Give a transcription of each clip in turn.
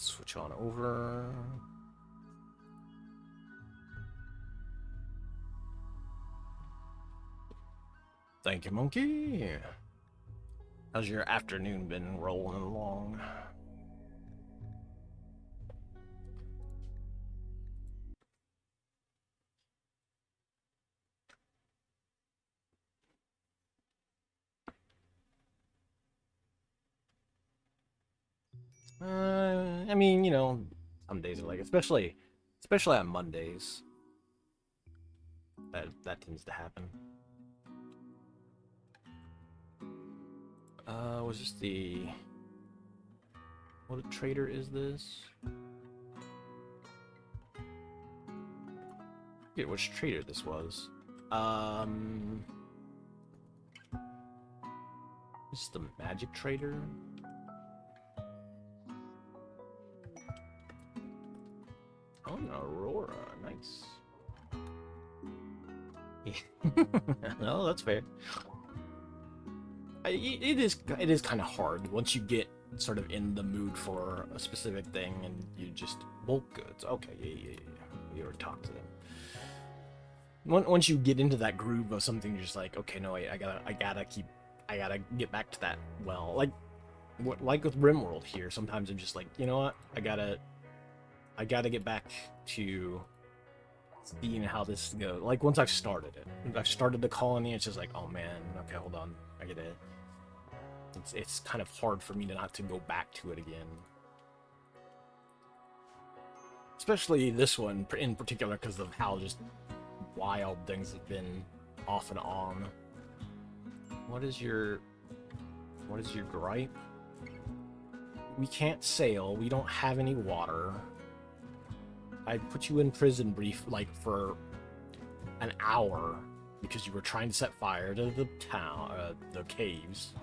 Switch on over. Thank you, monkey. How's your afternoon been rolling along? I mean, you know, some days are like, especially on Mondays, that tends to happen. Was this the what trader is this? I forget which trader this was. This is the magic trader. Oh, an Aurora, nice. No, that's fair. It is kind of hard once you get sort of in the mood for a specific thing and you just bulk goods. Okay, yeah. We already talked to them. Once you get into that groove of something, you're just like, okay, no, I gotta get back to that. Well, like with Rimworld here, sometimes I'm just like, you know what, I gotta get back to seeing how this goes. Like once I've started it, I've started the colony, it's just like, oh man, okay, hold on, I get it. It's kind of hard for me to not to go back to it again. Especially this one in particular because of how just wild things have been off and on. What is your gripe? We can't sail, we don't have any water. I put you in prison brief like for an hour because you were trying to set fire to the town, the caves.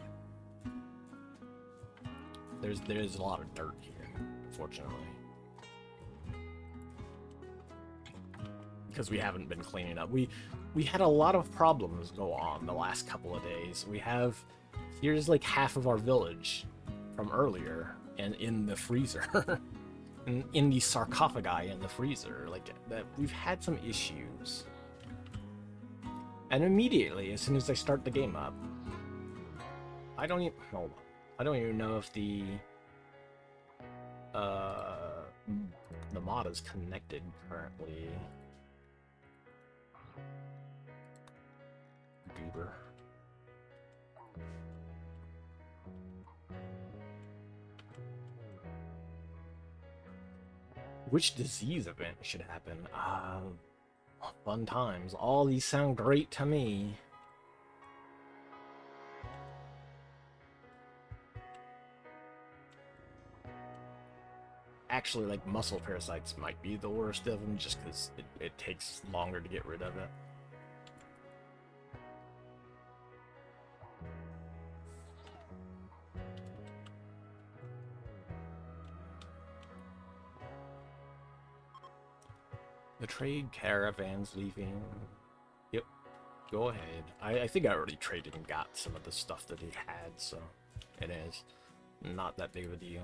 There's a lot of dirt here, unfortunately, because we haven't been cleaning up. We had a lot of problems go on the last couple of days. Here's like half of our village from earlier and in the freezer. in the sarcophagi in the freezer, like that, we've had some issues. And immediately, as soon as I start the game up, I don't even know if the mod is connected currently. Beaver. Which disease event should happen? Fun times. All these sound great to me. Actually, like, muscle parasites might be the worst of them, just because it takes longer to get rid of it. The trade caravan's leaving. Yep, go ahead. I think I already traded and got some of the stuff that he had, so it is not that big of a deal.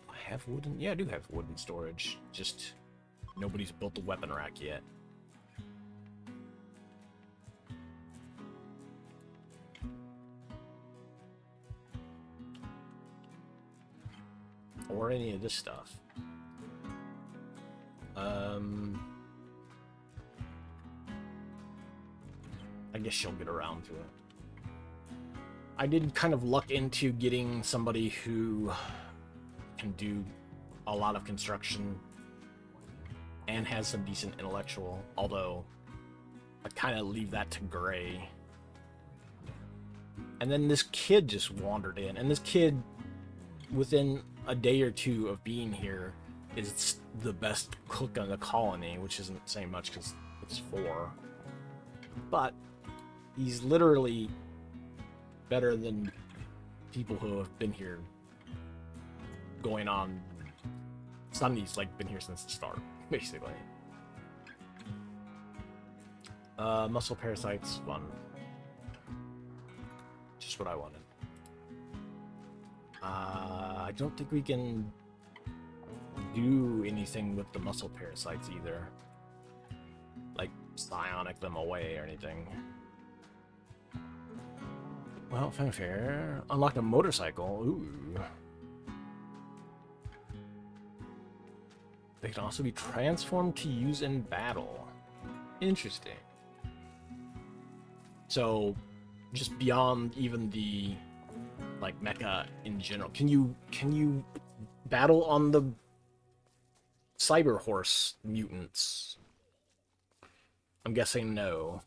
I have wooden? Yeah, I do have wooden storage. Just nobody's built a weapon rack yet. Or any of this stuff. I guess she'll get around to it. I did kind of luck into getting somebody who can do a lot of construction and has some decent intellectual, although I kind of leave that to Gray. And then this kid just wandered in, and this kid, within a day or two of being here, is the best cook on the colony, which isn't saying much because it's 4. But he's literally better than people who have been here going on. Sunny's like been here since the start, basically. Muscle parasites, fun. Just what I wanted. I don't think we can do anything with the muscle parasites either. Like, psionic them away or anything. Well, fanfare. Unlocked a motorcycle. Ooh. They can also be transformed to use in battle. Interesting. So, just beyond even the, like, mecha in general, can you battle on the cyber horse mutants? I'm guessing no.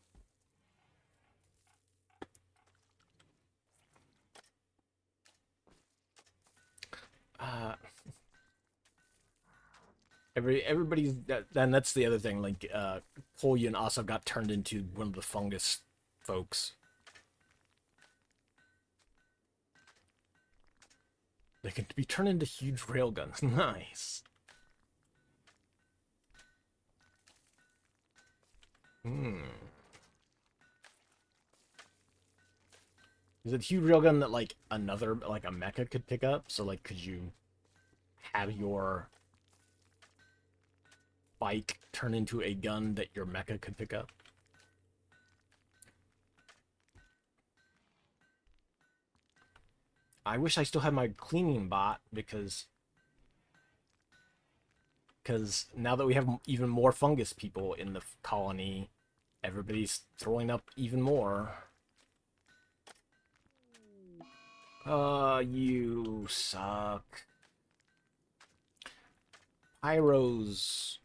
Everybody's and that's the other thing. Like, Polian also got turned into one of the fungus folks. They can be turned into huge railguns. Nice. Is it a huge railgun that, like, another, like, a mecha could pick up? So, like, could you have your bike turn into a gun that your mecha could pick up? I wish I still had my cleaning bot, because now that we have even more fungus people in the colony, everybody's throwing up even more. You suck. Pyros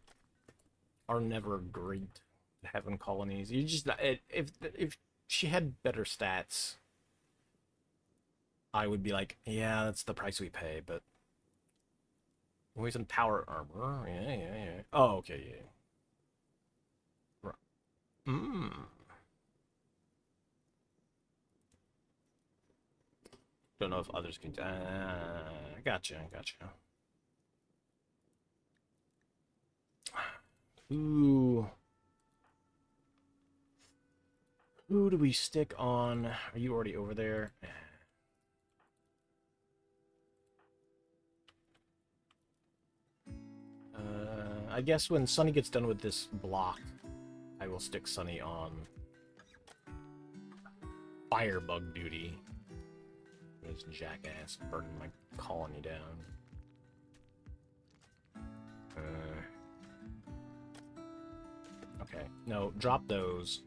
are never great to have in colonies. You just, if she had better stats, I would be like, yeah, that's the price we pay, but always in power armor. Yeah. Oh, okay, yeah. Don't know if others can. Gotcha. Ooh. Who do we stick on? Are you already over there? I guess when Sunny gets done with this block, I will stick Sunny on firebug duty. This jackass burning my colony down. Okay, no, drop those.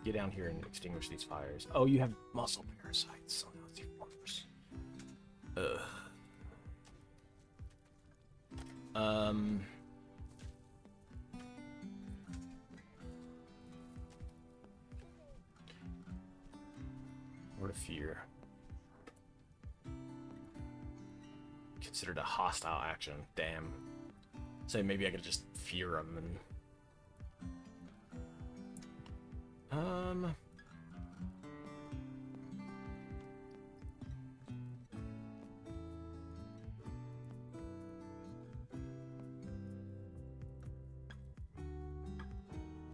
Get down here and extinguish these fires. Oh, you have muscle parasites. So that's even worse. Word of fear. Considered a hostile action. Damn. Say maybe I could just fear him and.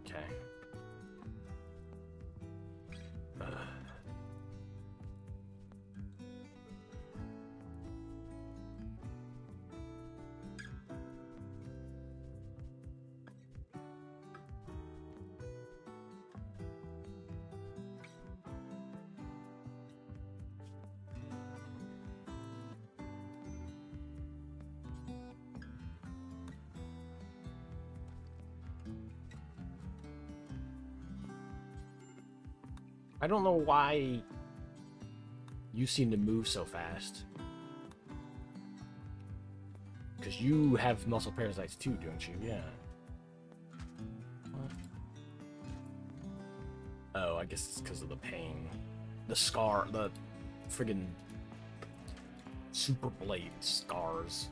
Okay. I don't know why you seem to move so fast. Because you have muscle parasites too, don't you? Yeah. What? Oh, I guess it's because of the pain. The scar, the friggin' super blade scars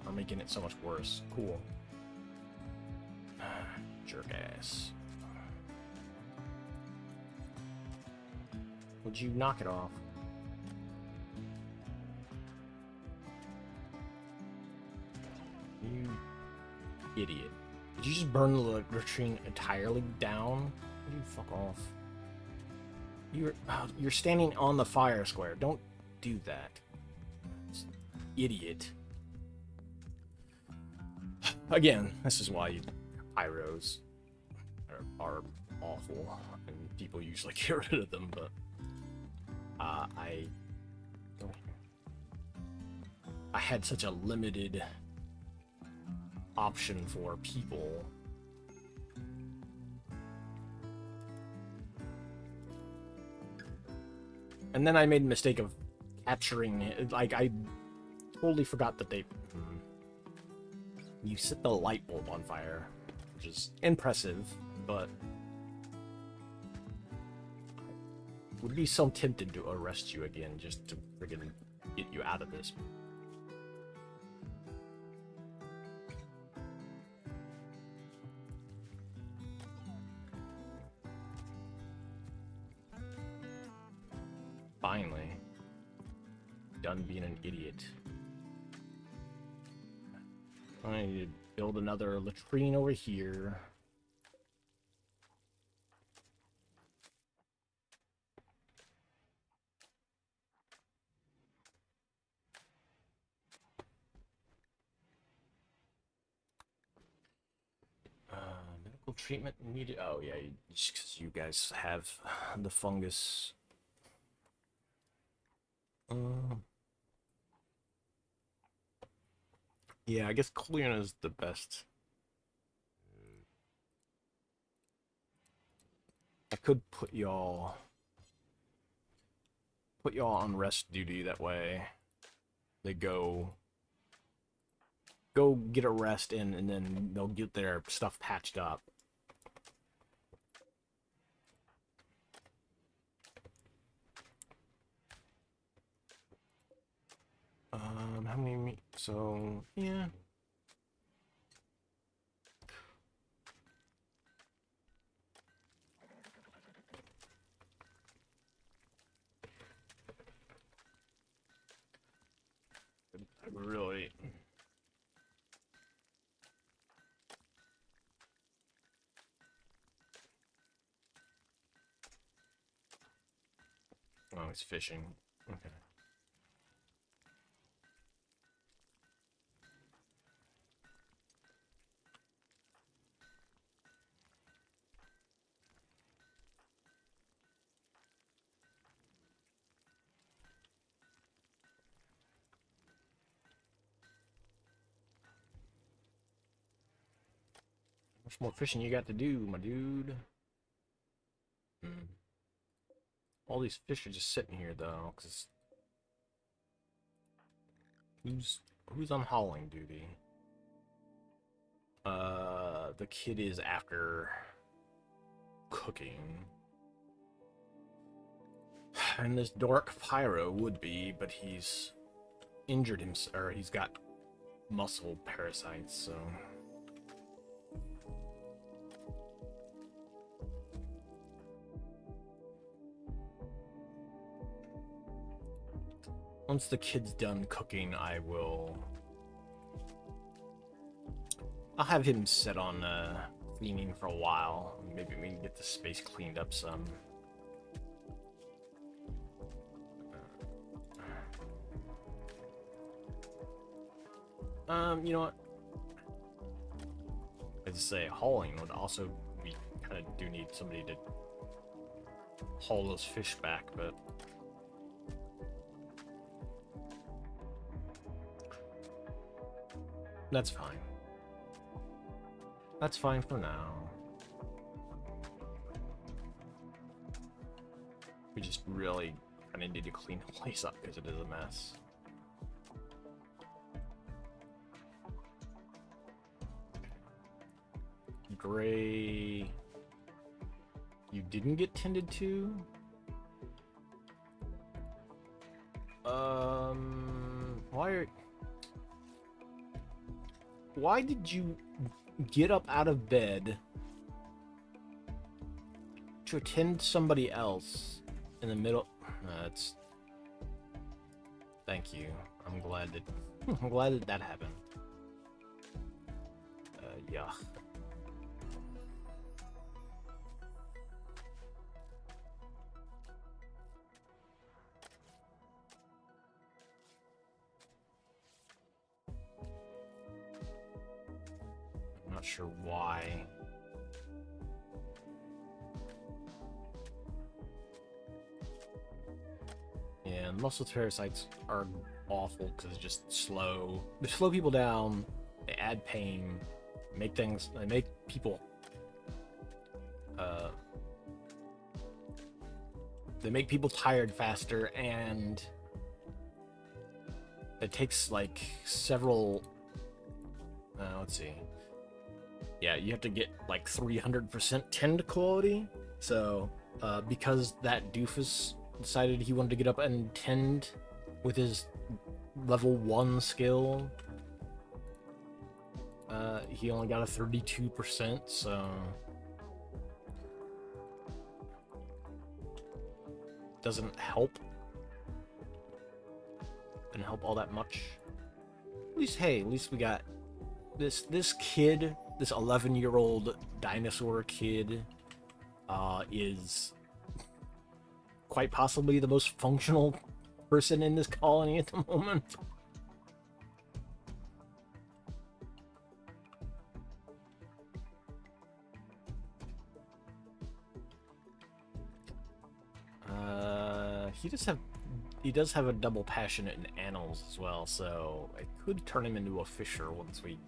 are making it so much worse. Cool. Jerk ass. Would you knock it off? You idiot. Did you just burn the latrine entirely down? You fuck off. You're standing on the fire square. Don't do that? Idiot. Again, this is why pyros are awful, and people usually get rid of them, but I had such a limited option for people. And then I made the mistake of capturing it. Like, I totally forgot that they... You set the light bulb on fire, which is impressive, but... I would be so tempted to arrest you again just to friggin' get you out of this. Finally. Done being an idiot. I need to build another latrine over here. Medical treatment needed. Oh yeah, just because you guys have the fungus. Yeah, I guess Cleon is the best. I could put y'all on rest duty, that way they go get a rest in, and then they'll get their stuff patched up. How many so yeah. I really... Oh, he's fishing. Okay. How much more fishing you got to do, my dude? All these fish are just sitting here, though, because... Who's on hauling duty? The kid is after cooking. And this dork Pyro would be, but he's injured himself, or he's got muscle parasites, so... Once the kid's done cooking, I'll have him sit on cleaning for a while. Maybe we can get the space cleaned up some. You know what? I'd say hauling would also, we kind of do need somebody to haul those fish back, but... That's fine. That's fine for now. We just really kind of need to clean the place up because it is a mess. Gray... You didn't get tended to? Why did you get up out of bed to attend somebody else in the middle? That's... Thank you. I'm glad that happened. Yeah. Not sure why. And most of the parasites are awful because it's just slow. They slow people down, they add pain, they make people they make people tired faster, and it takes like several let's see. Yeah, you have to get like 300% tend quality. So because that doofus decided he wanted to get up and tend with his level 1 skill, he only got a 32%, so doesn't help. Didn't help all that much. At least we got this kid, this 11-year-old dinosaur kid, is quite possibly the most functional person in this colony at the moment. He does have a double passionate in animals as well, so I could turn him into a fisher once we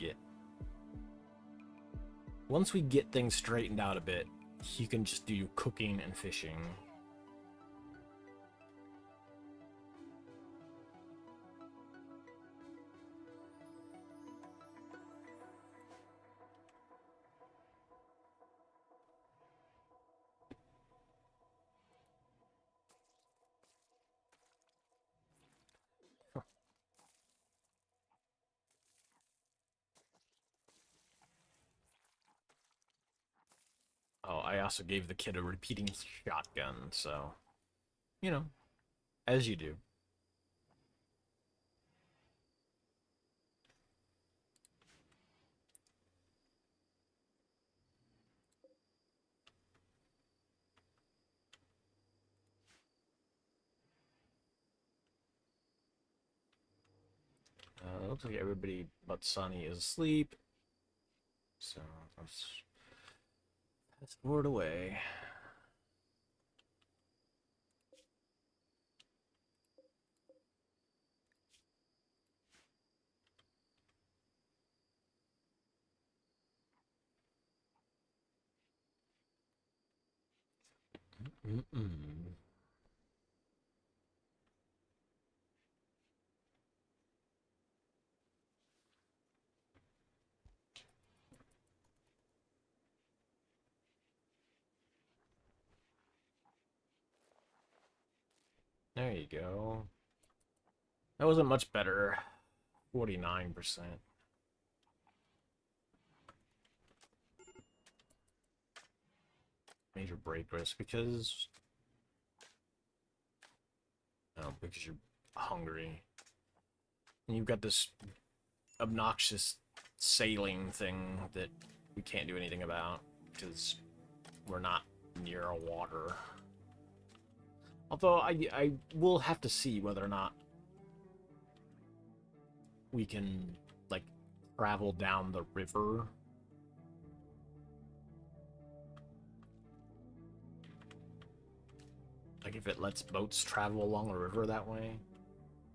get things straightened out a bit. He can just do cooking and fishing. Oh, I also gave the kid a repeating shotgun, so, you know, as you do. Looks like everybody but Sunny is asleep, so let's fast forward away. There you go. That wasn't much better. 49%. Major break risk because you're hungry. And you've got this obnoxious sailing thing that we can't do anything about because we're not near a water. Although I will have to see whether or not we can, like, travel down the river. Like, if it lets boats travel along the river that way.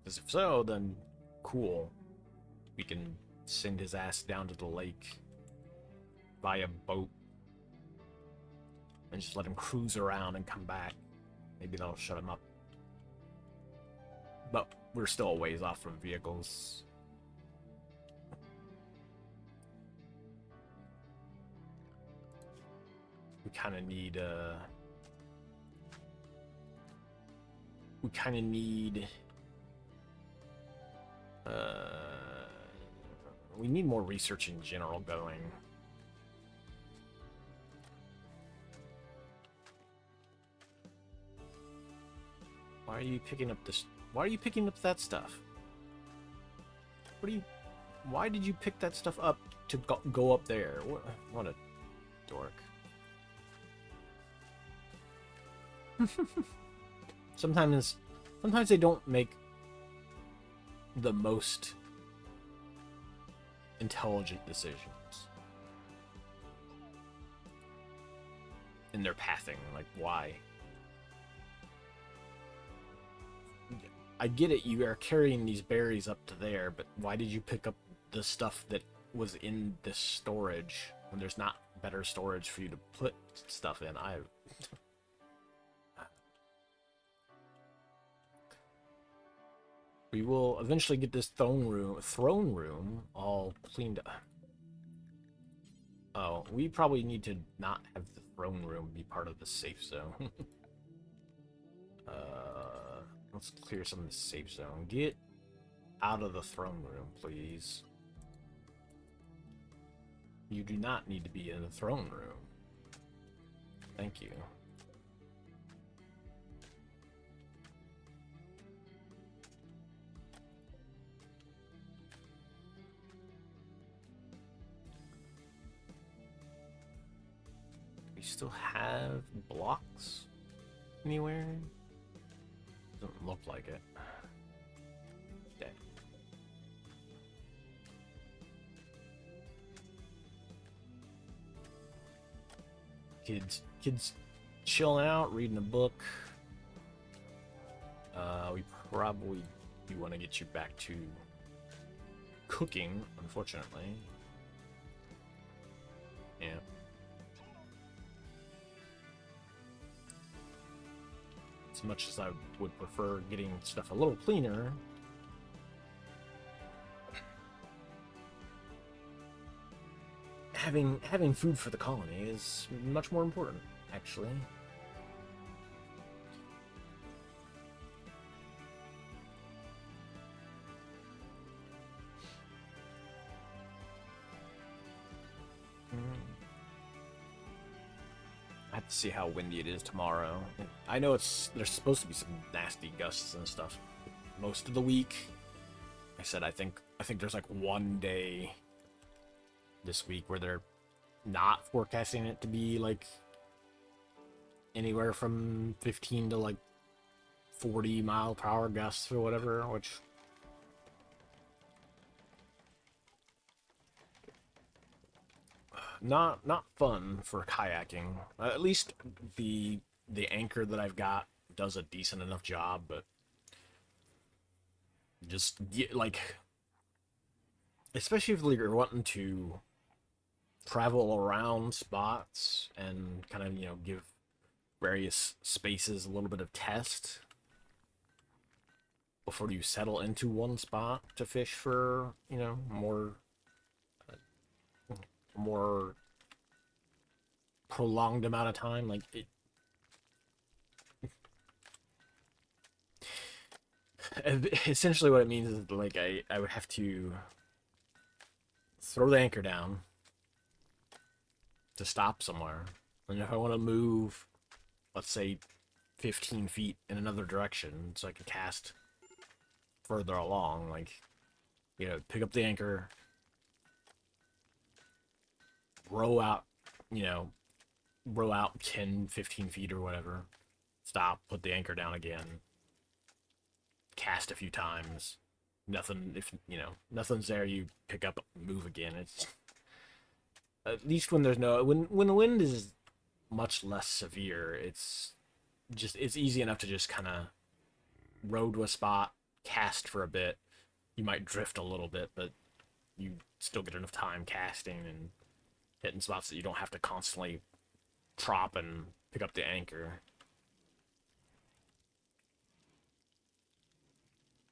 Because if so, then cool. We can send his ass down to the lake via boat and just let him cruise around and come back. Maybe that'll shut him up. But we're still a ways off from vehicles. We kind of need we need more research in general going. Why are you picking up this? Why are you picking up that stuff? Why did you pick that stuff up to go up there? What a dork. Sometimes they don't make the most intelligent decisions. in their pathing. Like, why? I get it, you are carrying these berries up to there, but why did you pick up the stuff that was in this storage when there's not better storage for you to put stuff in? We will eventually get this throne room all cleaned up. Oh, we probably need to not have the throne room be part of the safe zone. Let's clear some of the safe zone. Get out of the throne room, please. You do not need to be in the throne room. Thank you. We still have blocks anywhere? Doesn't look like it. Dang. Kids chilling out, reading a book. We probably do want to get you back to cooking, unfortunately. Yeah. As much as I would prefer getting stuff a little cleaner, having food for the colony is much more important, actually. I have to see how windy it is tomorrow. I know there's supposed to be some nasty gusts and stuff most of the week. I said I think there's like one day this week where they're not forecasting it to be like anywhere from 15 to like 40-mile-per-hour gusts or whatever, which not fun for kayaking. At least the anchor that I've got does a decent enough job, but just like, especially if you're wanting to travel around spots and kind of, give various spaces a little bit of test before you settle into one spot to fish for, more prolonged amount of time. Like, essentially what it means is, like, I would have to throw the anchor down to stop somewhere, and if I want to move, let's say 15 feet in another direction so I can cast further along, like, pick up the anchor, row out 10, 15 feet or whatever, stop, put the anchor down again, cast a few times, nothing's there, you pick up, move again. It's, at least when there's when the wind is much less severe, it's easy enough to just kind of row to a spot, cast for a bit. You might drift a little bit, but you still get enough time casting and hitting spots that you don't have to constantly drop and pick up the anchor.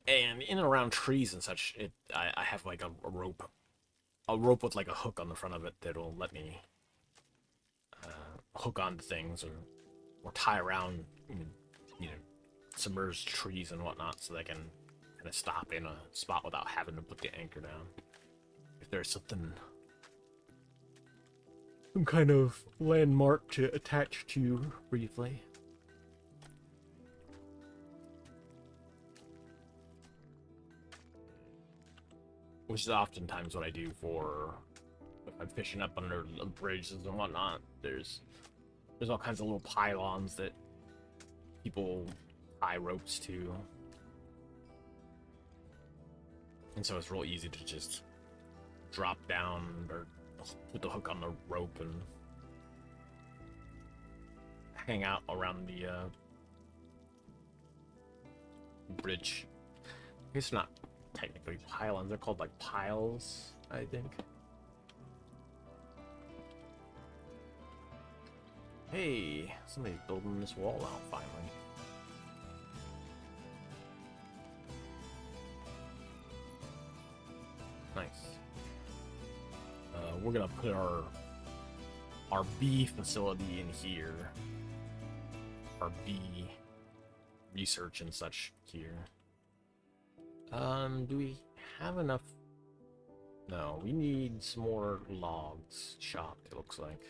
And in and around trees and such, I have like a rope with like a hook on the front of it that'll let me hook onto things or tie around, submerged trees and whatnot, so they can kind of stop in a spot without having to put the anchor down. If there's some kind of landmark to attach to briefly. Which is oftentimes what I do for if I'm fishing up under bridges and whatnot. There's all kinds of little pylons that people tie ropes to. And so it's real easy to just drop down or put the hook on the rope and hang out around the bridge. It's not technically pylons, they're called like piles, I think. Hey, somebody's building this wall out finally. Nice. We're gonna put our bee facility in here. Our bee research and such here. Do we have enough? No, we need some more logs chopped, it looks like.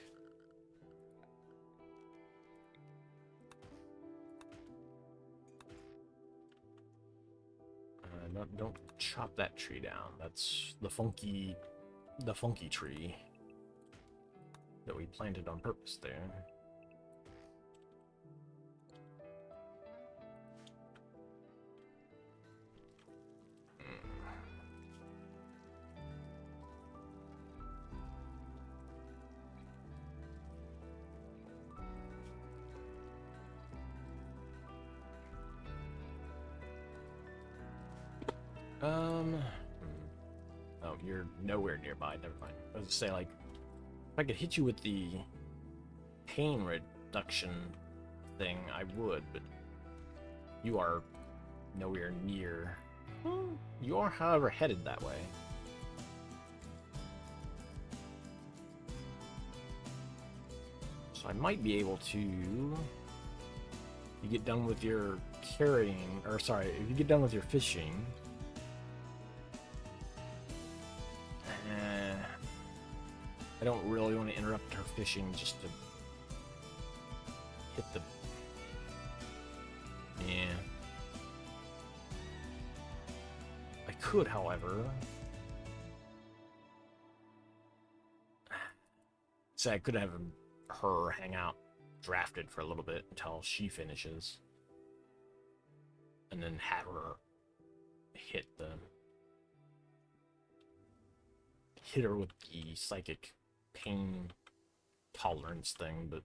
Don't chop that tree down. That's the funky tree that we planted on purpose there. Oh, you're nowhere nearby. Never mind. I was gonna say, like, if I could hit you with the pain reduction thing, I would, but you are nowhere near. You are, however, headed that way. So I might be able to. You get done with your carrying, or sorry, if you get done with your fishing. I don't really want to interrupt her fishing just to hit the... Yeah. I could, however... Say I could have her hang out drafted for a little bit until she finishes. And then have her hit her with the psychic pain tolerance thing, but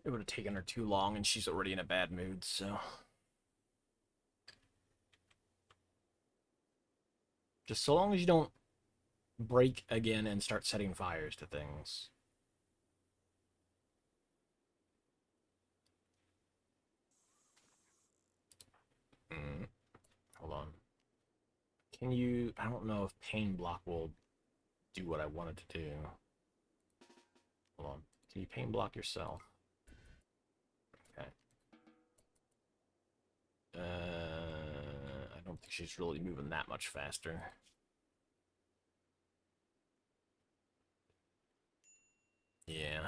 it would have taken her too long, and she's already in a bad mood, so just so long as you don't break again and start setting fires to things. Hold on. Can you... I don't know if pain block will do what I wanted to do. Hold on. Can you pain block yourself? Okay. I don't think she's really moving that much faster. Yeah.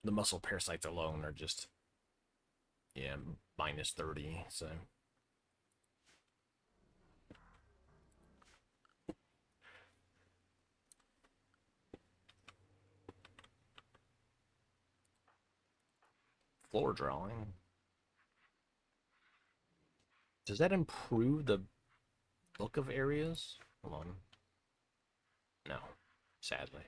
The muscle parasites alone are just... Yeah, minus 30, so... Floor drawing. Does that improve the look of areas? Hold on. No, sadly.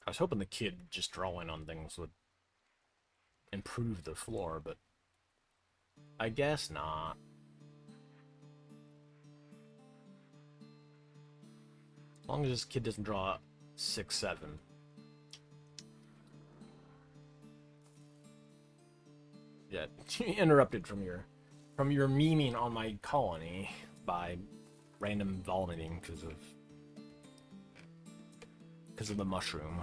I was hoping the kid just drawing on things would improve the floor, but I guess not. As long as this kid doesn't draw 6, 7. Yeah, interrupted from your memeing on my colony by random vomiting because of the mushroom.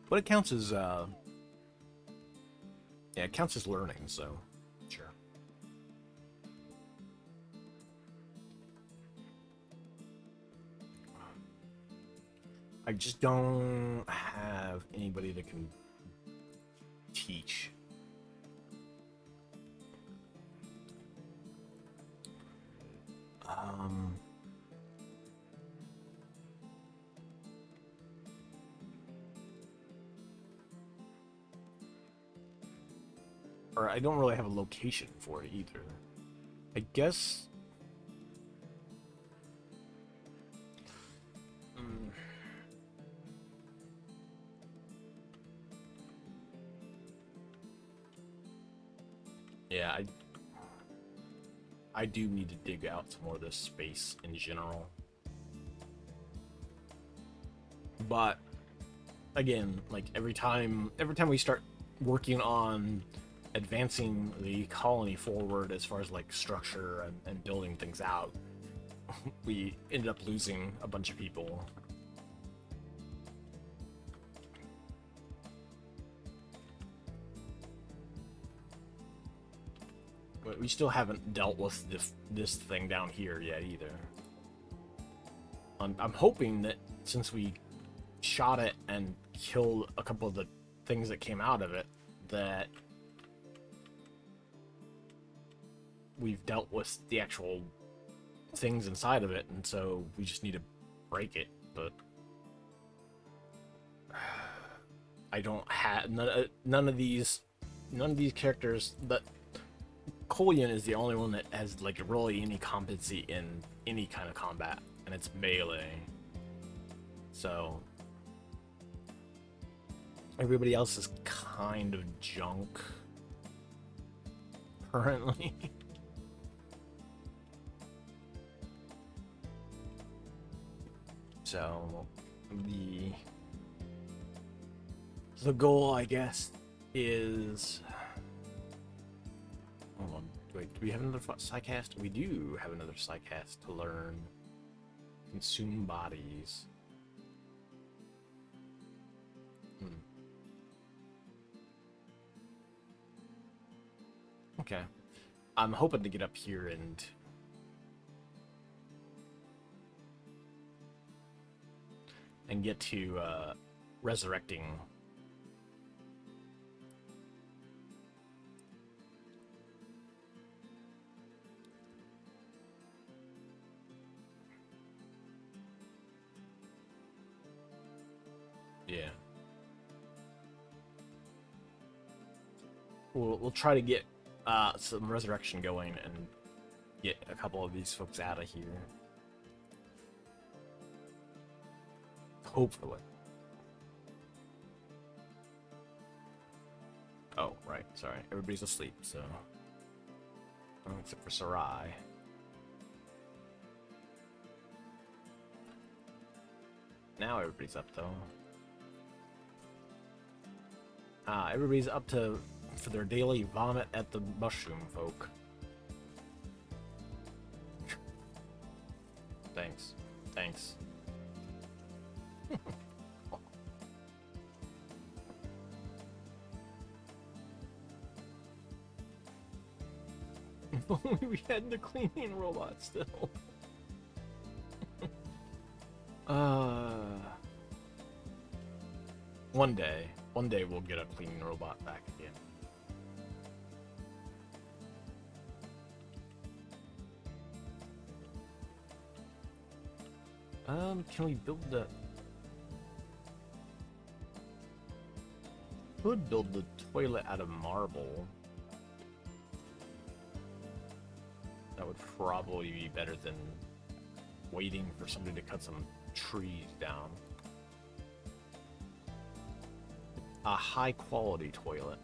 But it counts as yeah, it counts as learning, so sure. I just don't have anybody that can teach. Or I don't really have a location for it either. I guess... Mm, yeah, I do need to dig out some more of this space in general. But again, like every time we start working on advancing the colony forward as far as like structure and building things out, we ended up losing a bunch of people. But we still haven't dealt with this thing down here yet either. I'm hoping that since we shot it and killed a couple of the things that came out of it, that we've dealt with the actual things inside of it, and so we just need to break it. But I don't have none of these characters. That Kolyan is the only one that has like really any competency in any kind of combat, and it's melee. So everybody else is kind of junk currently. So the goal, I guess, is... Hold on. Wait, do we have another psycast? We do have another psycast to learn. Consume bodies. Okay. I'm hoping to get up here and get to resurrecting. Yeah. We'll try to get some resurrection going and get a couple of these folks out of here. Hopefully. Oh, right. Sorry. Everybody's asleep, so... Oh, except for Sarai. Now everybody's up, though. Everybody's up for their daily vomit at the mushroom folk. Thanks. Thanks. If only we had the cleaning robot still. One day we'll get a cleaning robot back again. Can we build the... Could build the toilet out of marble. That would probably be better than waiting for somebody to cut some trees down. A high quality toilet.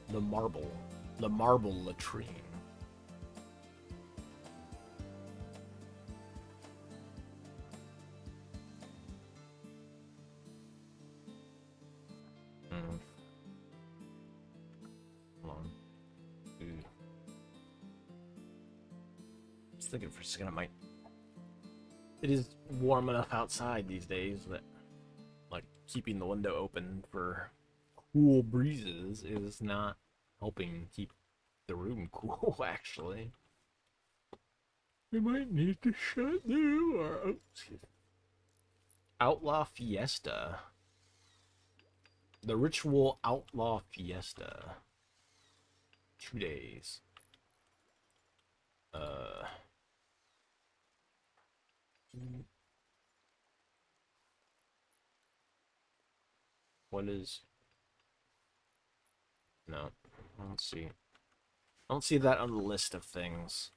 The marble latrine. Hold on. Just thinking for a second, it is warm enough outside these days that like keeping the window open for cool breezes is not helping keep the room cool, actually. We might need to shut the door. Outlaw Fiesta. The Ritual Outlaw Fiesta. 2 days. What is... No, I don't see. I don't see that on the list of things.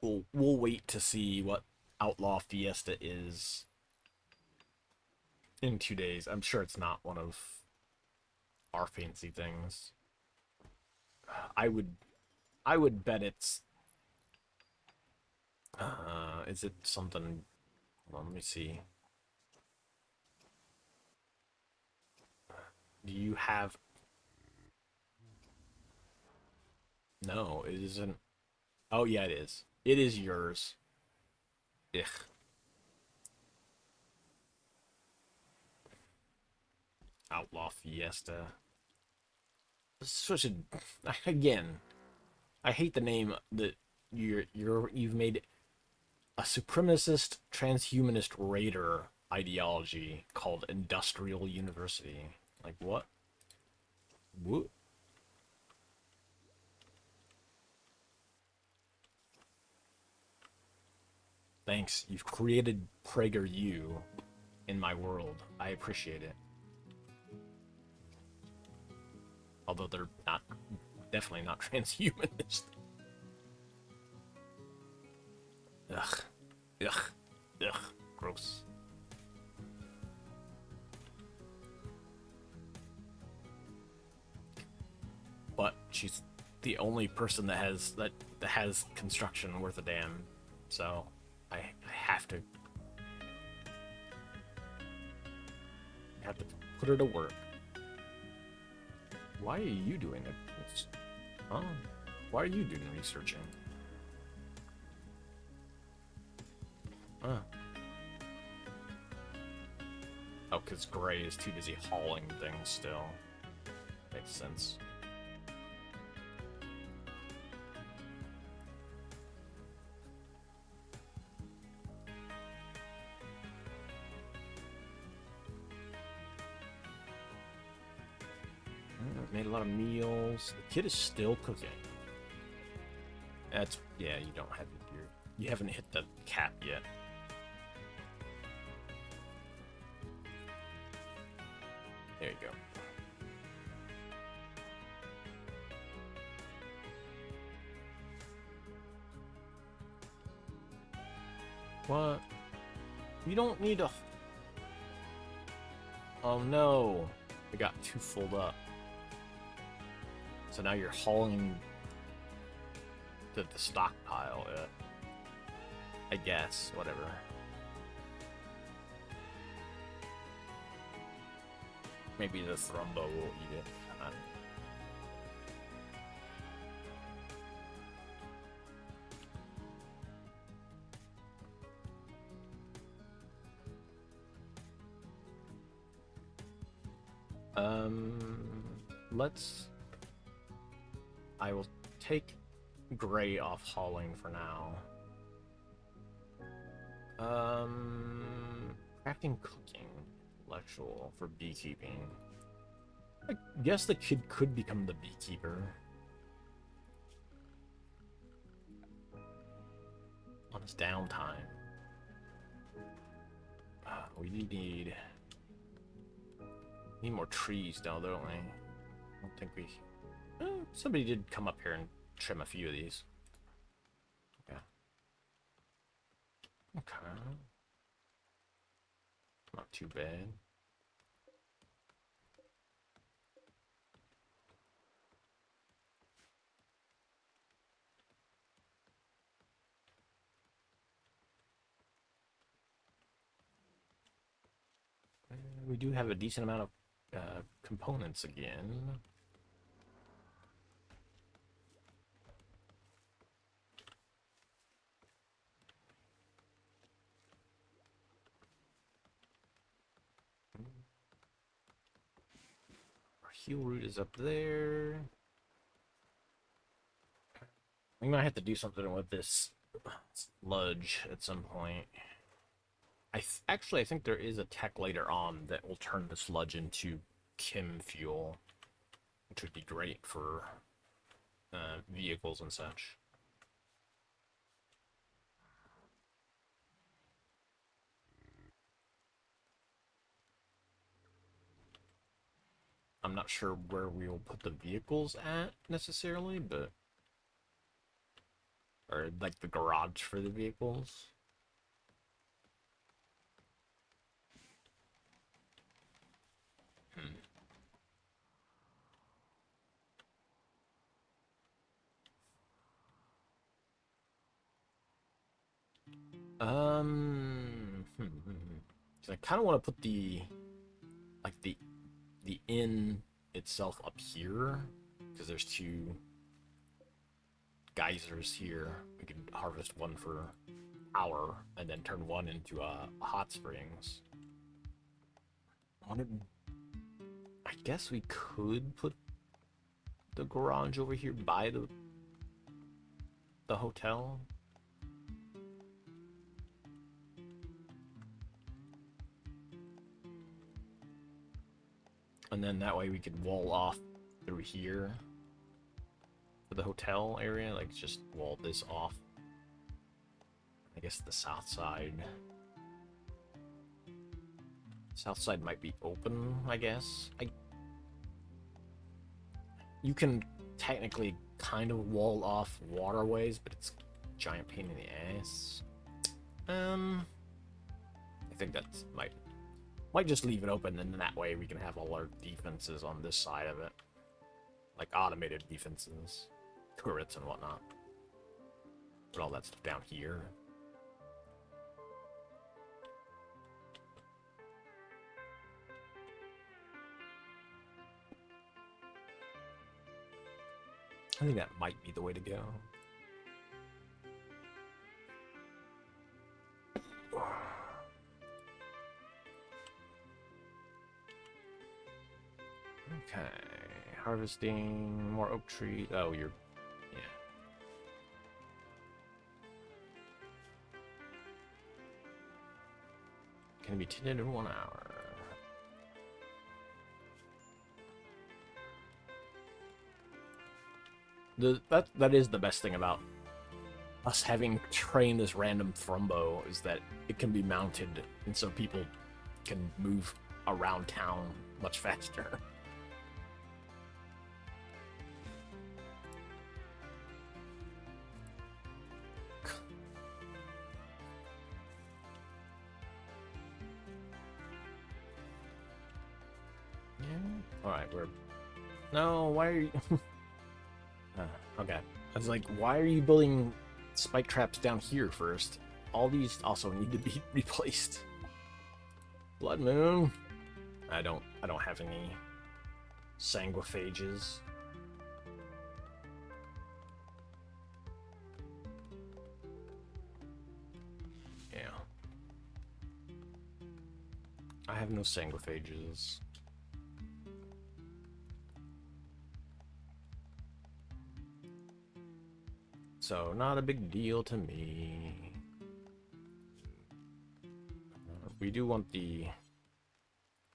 We'll wait to see what Outlaw Fiesta is in 2 days. I'm sure it's not one of our fancy things. I would I would bet it's is it something, well, let me see. Do you have, no, it isn't. Oh yeah, it is. It is yours. Ugh. Outlaw Fiesta. Such a, again, I hate the name that you've made a supremacist transhumanist raider ideology called Industrial University. Like what? What? Thanks. You've created PragerU in my world. I appreciate it. Although they're not, definitely not transhumanist. Ugh. Ugh. Ugh. Gross. But she's the only person that has construction worth a damn. So I have to put her to work. Why are you doing it? Oh, why are you doing researching? Huh. Oh, because Gray is too busy hauling things still. Makes sense. Made a lot of meals. The kid is still cooking. That's, yeah, you don't have you haven't hit the cap yet. There you go. What? You don't need to. Oh no. I got too filled up. So now you're hauling the stockpile. I guess. Whatever. Maybe the Thrumbo will eat it. Let's. I will take Gray off hauling for now. Crafting, cooking, intellectual for beekeeping. I guess the kid could become the beekeeper on his downtime. We need more trees, though, don't we? I don't think we. Somebody did come up here and trim a few of these. Okay. Okay. Not too bad. We do have a decent amount of components again. Our heal route is up there. We might have to do something with this sludge at some point. Actually, I think there is a tech later on that will turn the sludge into chem fuel, which would be great for vehicles and such. I'm not sure where we will put the vehicles at necessarily, but or like the garage for the vehicles. Hmm. So I kind of want to put the like the inn itself up here because there's two geysers here. We could harvest one for power and then turn one into hot springs. I guess we could put the garage over here by the hotel. And then that way we could wall off through here for the hotel area. Like just wall this off. I guess the south side. South side might be open, I guess. You can technically kind of wall off waterways, but it's a giant pain in the ass. I think that might just leave it open, and that way we can have all our defenses on this side of it, like automated defenses, turrets and whatnot. Put all that stuff down here. I think that might be the way to go. Okay, harvesting more oak trees. Oh, yeah. Can be tinted in 1 hour. That is the best thing about us having trained this random thrumbo is that it can be mounted, and so people can move around town much faster. Yeah. All right, we're. No, why are you? Okay. I was like, why are you building spike traps down here first? All these also need to be replaced. Blood Moon. I don't have any sanguiphages. Yeah. I have no sanguiphages. So, not a big deal to me. We do want the...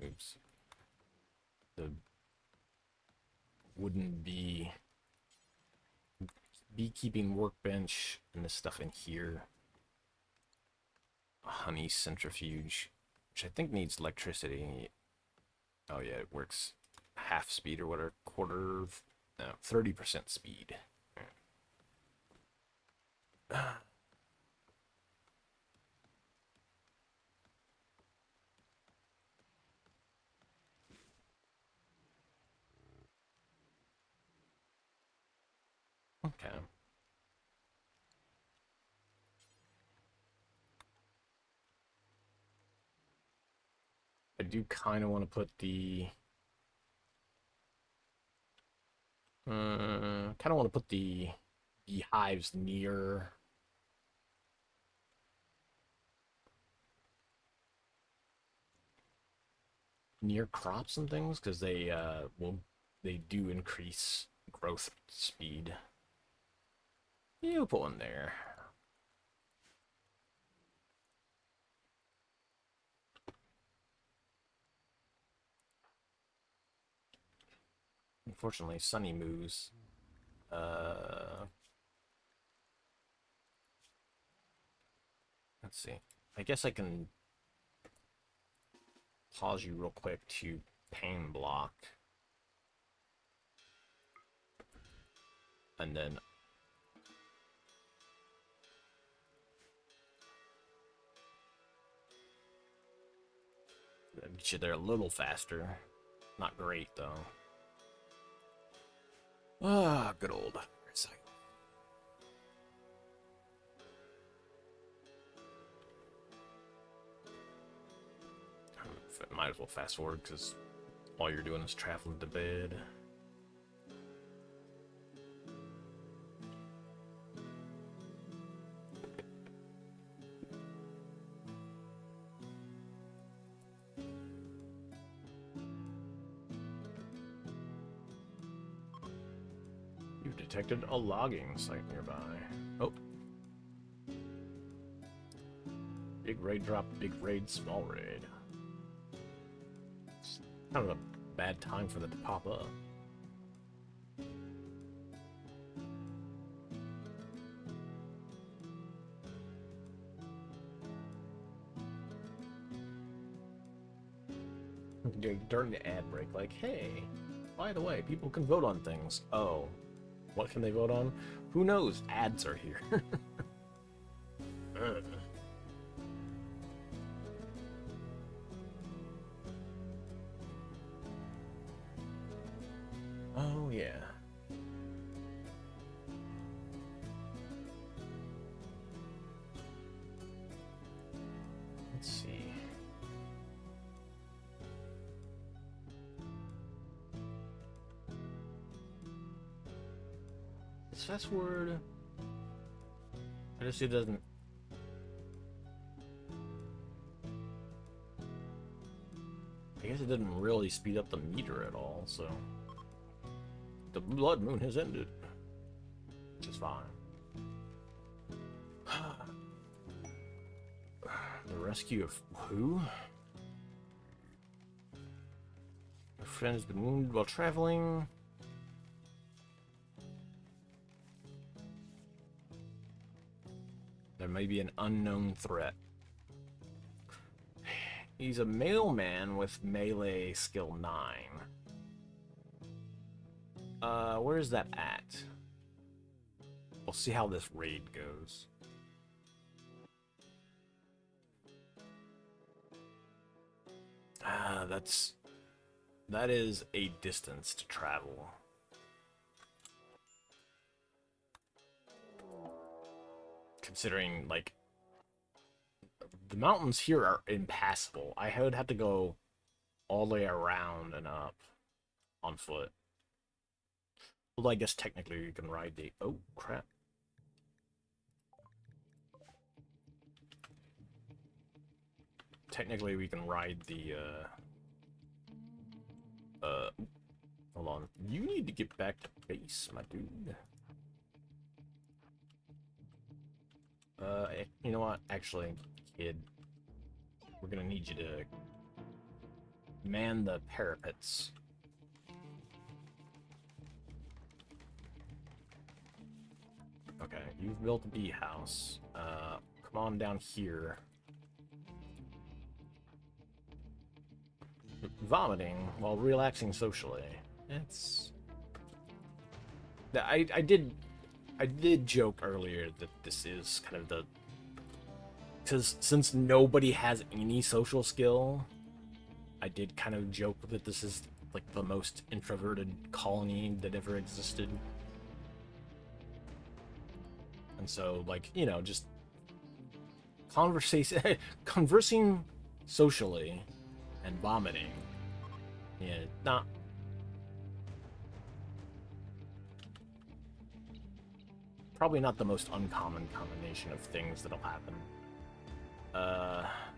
Oops. The wooden beekeeping workbench and this stuff in here. A honey centrifuge, which I think needs electricity. Oh yeah, it works half speed or whatever, quarter, no, 30% speed. Okay. I do kind of want to put the kind of want to put the beehives near crops and things because they do increase growth speed. You put one there. Unfortunately, Sunny moves. Let's see. I guess I can pause you real quick to pain block. And then get you there a little faster. Not great though. Ah, good old recycle. Might as well fast forward because all you're doing is traveling to bed. You've detected a logging site nearby. Oh. Big raid drop, big raid, small raid. It's kind of a bad time for that to pop up. During the ad break, like, hey, by the way, people can vote on things. Oh, what can they vote on? Who knows? Ads are here. Oh, yeah. Let's see. This fast word. I just see it doesn't. I guess it didn't really speed up the meter at all, so. The blood moon has ended. Which is fine. The rescue of who? My friend has been wounded while traveling. There may be an unknown threat. He's a mailman with melee skill 9. Where's that at? We'll see how this raid goes. That is a distance to travel. Considering, like, the mountains here are impassable. I would have to go all the way around and up on foot. Well, I guess technically you can ride the... Oh, crap. Technically we can ride the, hold on. You need to get back to base, my dude. You know what? Actually, kid, we're gonna need you to man the parapets. Okay, you've built a bee house. Come on down here. Vomiting while relaxing socially. It's... I did joke earlier that this is kind of the... Because since nobody has any social skill, I did kind of joke that this is like the most introverted colony that ever existed. And so, like, you know, just conversing socially and vomiting. Yeah, not... Probably not the most uncommon combination of things that'll happen.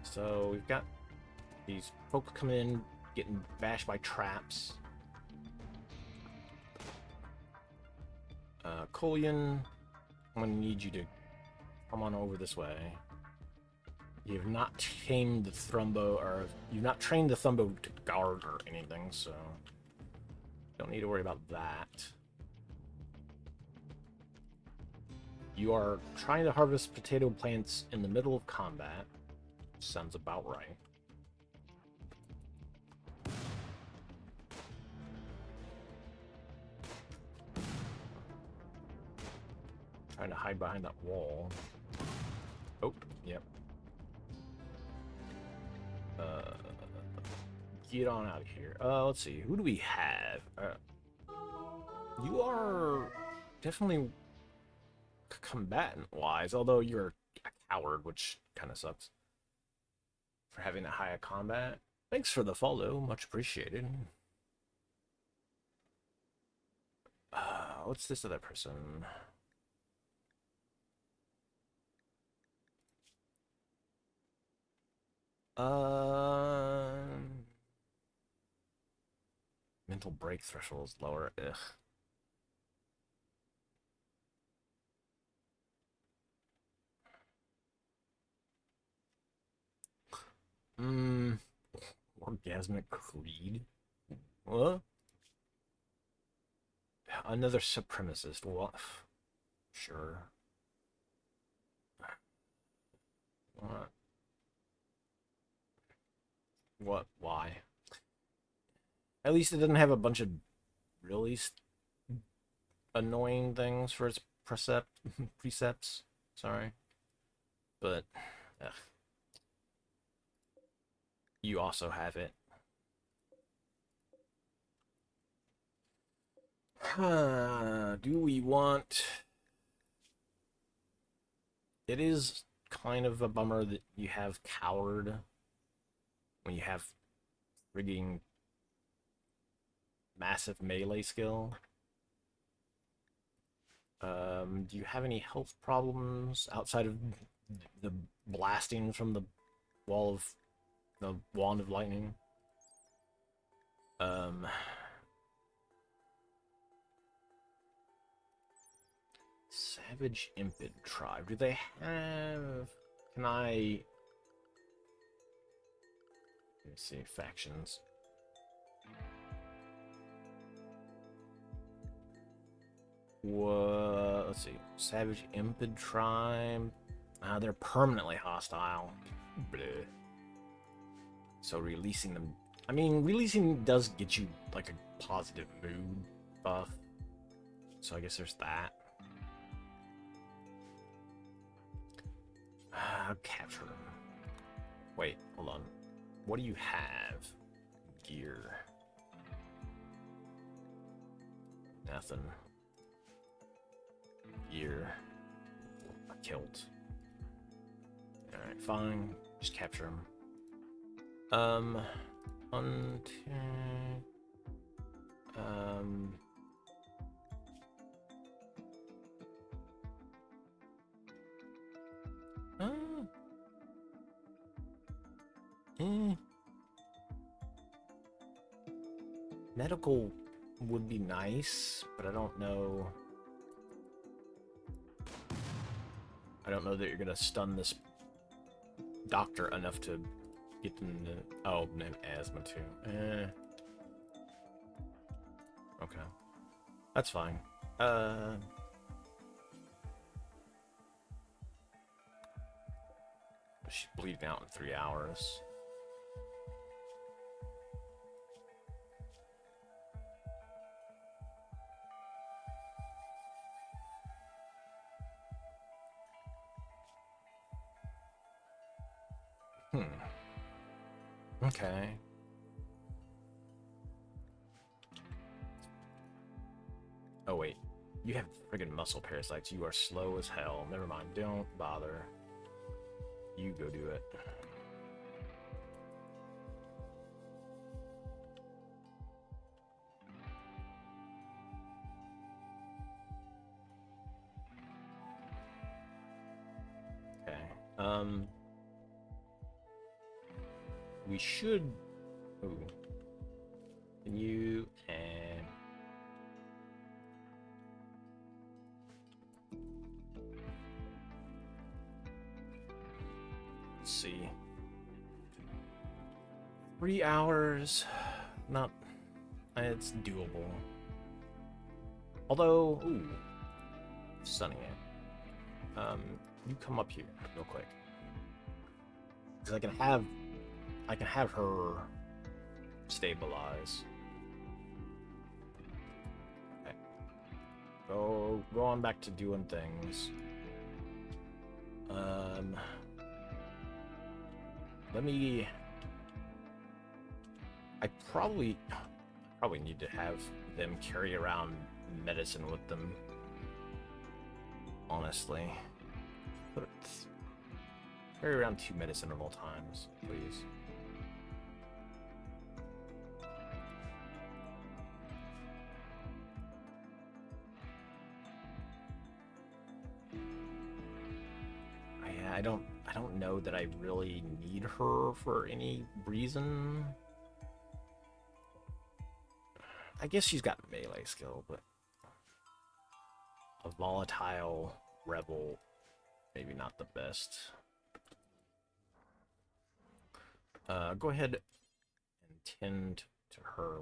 So we've got these folk coming in, getting bashed by traps. Collion, I'm gonna need you to come on over this way. You've not tamed the Thrumbo, or you've not trained the Thrumbo to guard or anything, so don't need to worry about that. You are trying to harvest potato plants in the middle of combat. Sounds about right. Trying to hide behind that wall. Oh, yep. Get on out of here. Let's see. Who do we have? You are definitely combatant-wise, although you're a coward, which kind of sucks for having a higher combat. Thanks for the follow. Much appreciated. What's this other person? Mental break threshold is lower. Ugh. Orgasmic creed? What? Another supremacist. What? Sure. What? What? Why? At least it doesn't have a bunch of really annoying things for its precepts. Sorry. But, ugh. You also have it. Do we want... It is kind of a bummer that you have coward when you have frigging massive melee skill. Do you have any health problems outside of the blasting from the wand of lightning? Savage Impid tribe. Do they have... Can I... Let me see. Factions. What? Let's see. Savage Impid tribe. They're permanently hostile. Bleh. So releasing them... I mean, releasing does get you, like, a positive mood buff. So I guess there's that. I'll capture them. Wait, hold on. What do you have? Gear. Nothing. Gear. A kilt. Alright, fine. Just capture him. Medical would be nice, but I don't know. I don't know that you're gonna stun this doctor enough to get them to... Oh, and asthma too. Okay. That's fine. She's bleeding out in 3 hours. Okay. Oh wait, you have friggin' muscle parasites. You are slow as hell. Never mind, don't bother. You go do it. Okay. We should... Ooh. Can you... and... Let's see. 3 hours... Not... It's doable. Although... Ooh. Sunny it. You come up here real quick. Because I can have her stabilize. Okay. Go on back to doing things. Let me... I probably need to have them carry around medicine with them. Honestly. Carry around 2 medicine at all times, please. I don't know that I really need her for any reason. I guess she's got melee skill, but a volatile rebel, maybe not the best. Go ahead and tend to her.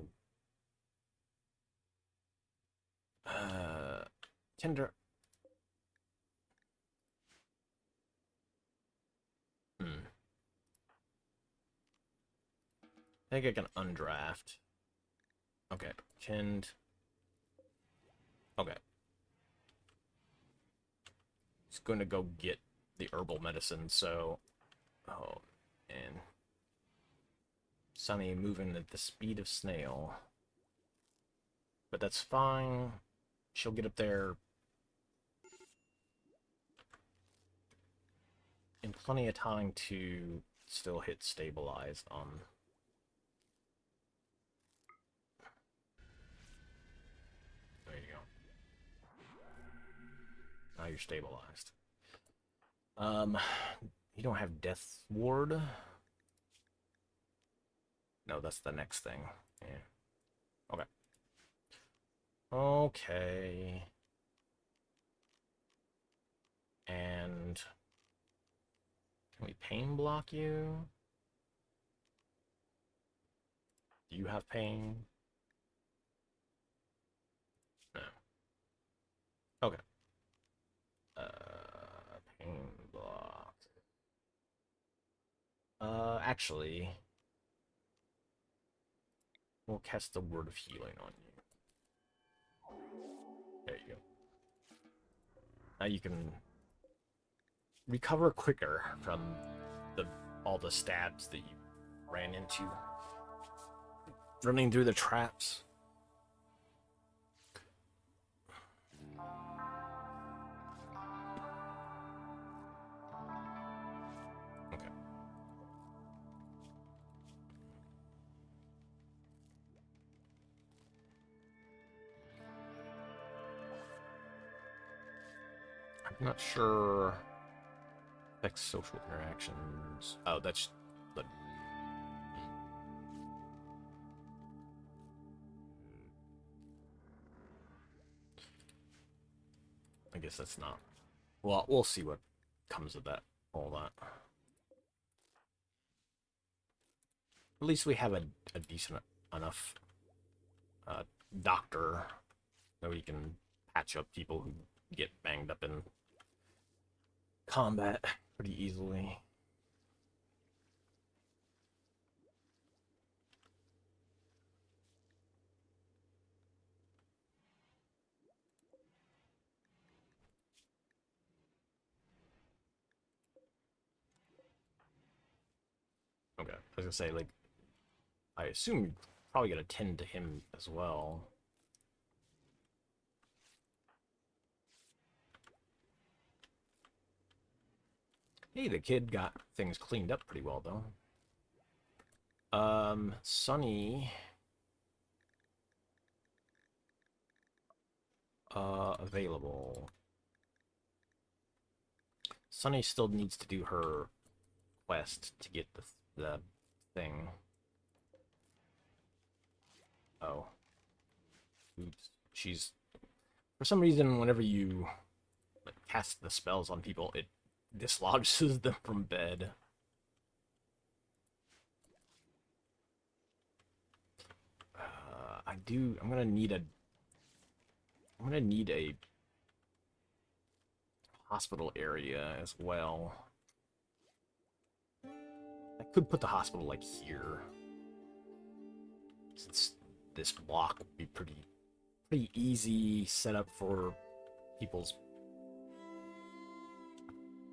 Tender. I think I can undraft. Okay, tend. Okay. He's going to go get the herbal medicine, so... Oh, man. Sunny moving at the speed of snail. But that's fine. She'll get up there in plenty of time to still hit stabilize on... There you go. Now you're stabilized. You don't have Death Ward? No, that's the next thing. Yeah. Okay. Okay. And... Can we pain block you? Do you have pain? No. Okay. Pain block. Actually, we'll cast the Word of Healing on you. There you go. Now you can recover quicker from all the stabs that you ran into running through the traps. Okay. I'm not sure. Affects social interactions. Oh, that's the... I guess that's not... Well, we'll see what comes of that. All that. At least we have a decent enough doctor that we can patch up people who get banged up in combat pretty easily. Okay, I was gonna say, like, I assume you're probably gonna tend to him as well. Hey, the kid got things cleaned up pretty well, though. Sunny. Available. Sunny still needs to do her quest to get the thing. Oh. Oops. She's... For some reason, whenever you cast the spells on people, it dislodges them from bed. I'm gonna need a hospital area as well. I could put the hospital, like, here, since this block would be pretty pretty easy setup for people's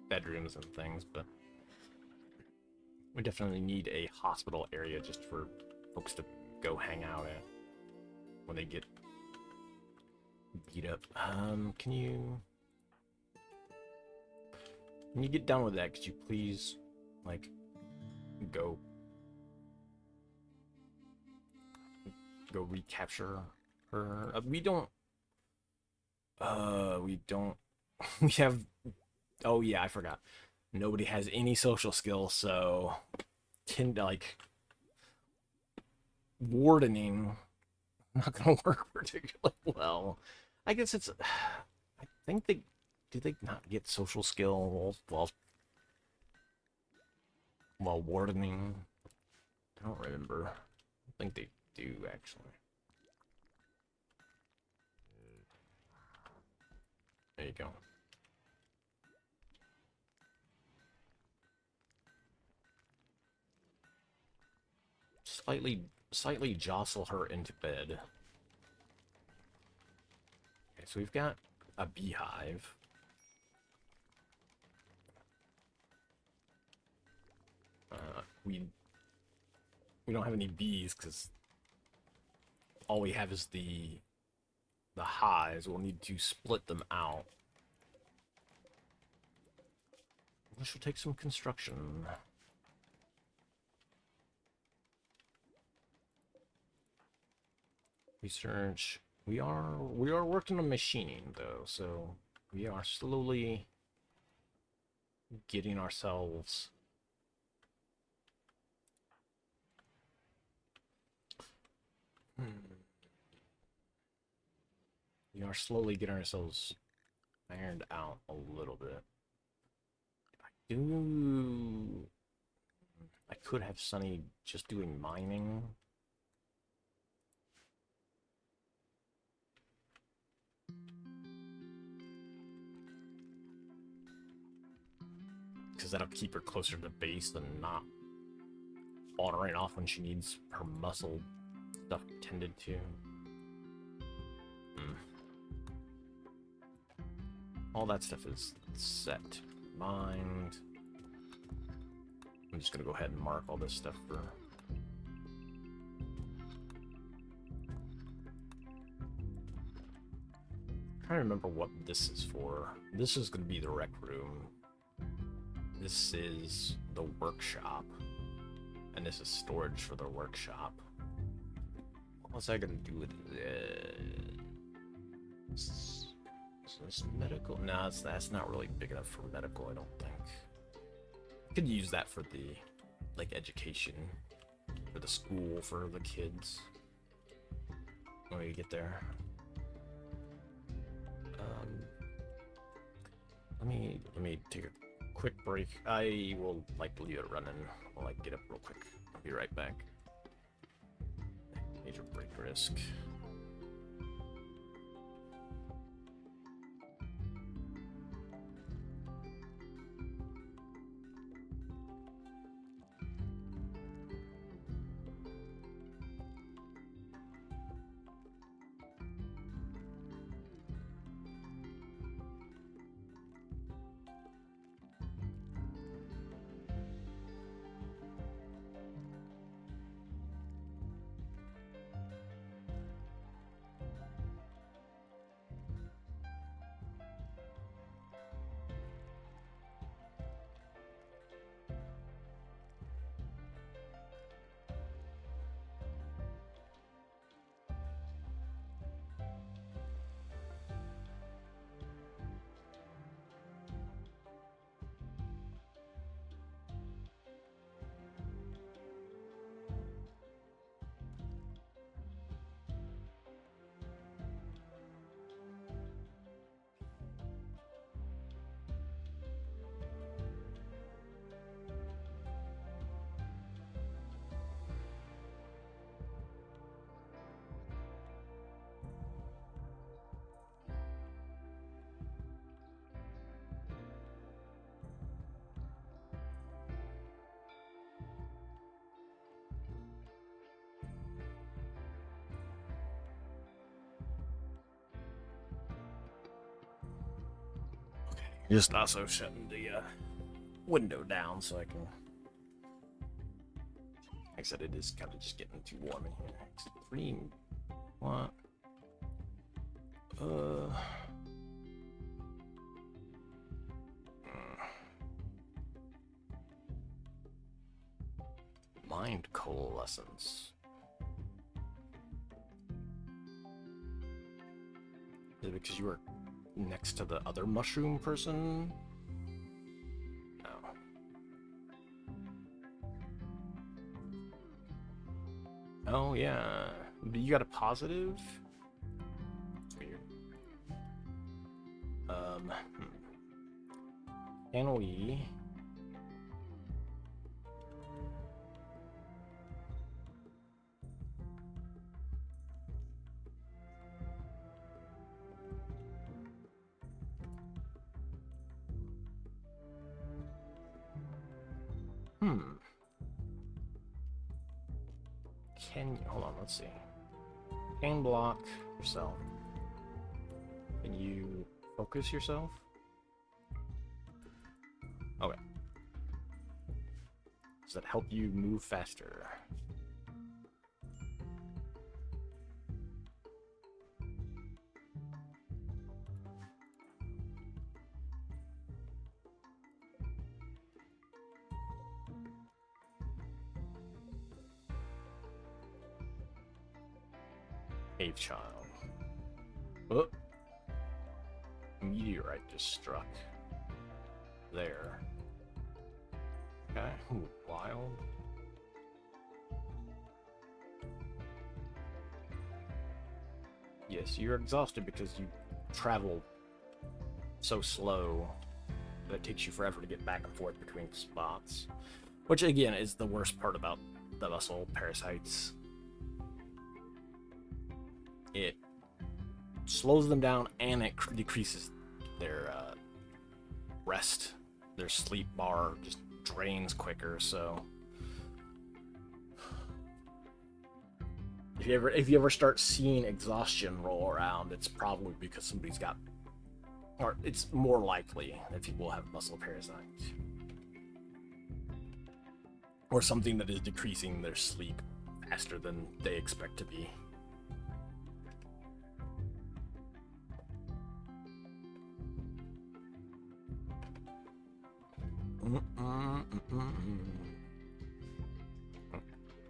bedrooms and things, but we definitely need a hospital area just for folks to go hang out at when they get beat up. Can you get down with that? Could you please, like, go recapture her? We don't. We have. Oh yeah, I forgot. Nobody has any social skills, so like wardening not gonna work particularly well. I guess it's. I think they do they not get social skills while wardening. I don't remember. I think they do actually. There you go. Slightly jostle her into bed. Okay, so we've got a beehive. We don't have any bees because all we have is the hives. We'll need to split them out. This will take some construction. Research. We are working on machining though, so we are slowly getting ourselves we are slowly getting ourselves ironed out a little bit. I could have Sunny just doing mining. Because that'll keep her closer to the base than not wandering off when she needs her muscle stuff tended to. All that stuff is set. Mind. I'm just gonna go ahead and mark all this stuff for. I'm trying to remember what this is for. This is gonna be the rec room. This is the workshop. And this is storage for the workshop. What was I gonna do with this? Is this medical? No, that's not really big enough for medical, I don't think. I could use that for the, like, education. For the school, for the kids. When we get there. Let me take a quick break. I will, like, leave it running while I get up real quick. I'll be right back. Major break risk. Just also shutting the window down so I can. Like I said, it is kind of just getting too warm in here. It's 3. What? Mind coalescence. Is it because you were next to the other mushroom person? No. Oh, yeah. You got a positive? Weird. Can we... Can you... Hold on, let's see. Can block yourself. Can you focus yourself? Okay. Does that help you move faster? Cave child. Oh. Meteorite just struck. There. Okay. Ooh, wild. Yes, you're exhausted because you travel so slow that it takes you forever to get back and forth between spots. Which, again, is the worst part about the muscle parasites. It slows them down and it decreases their rest. Their sleep bar just drains quicker, so... If you ever start seeing exhaustion roll around, it's probably because somebody's got... Or it's more likely that people have muscle parasites. Or something that is decreasing their sleep faster than they expect to be.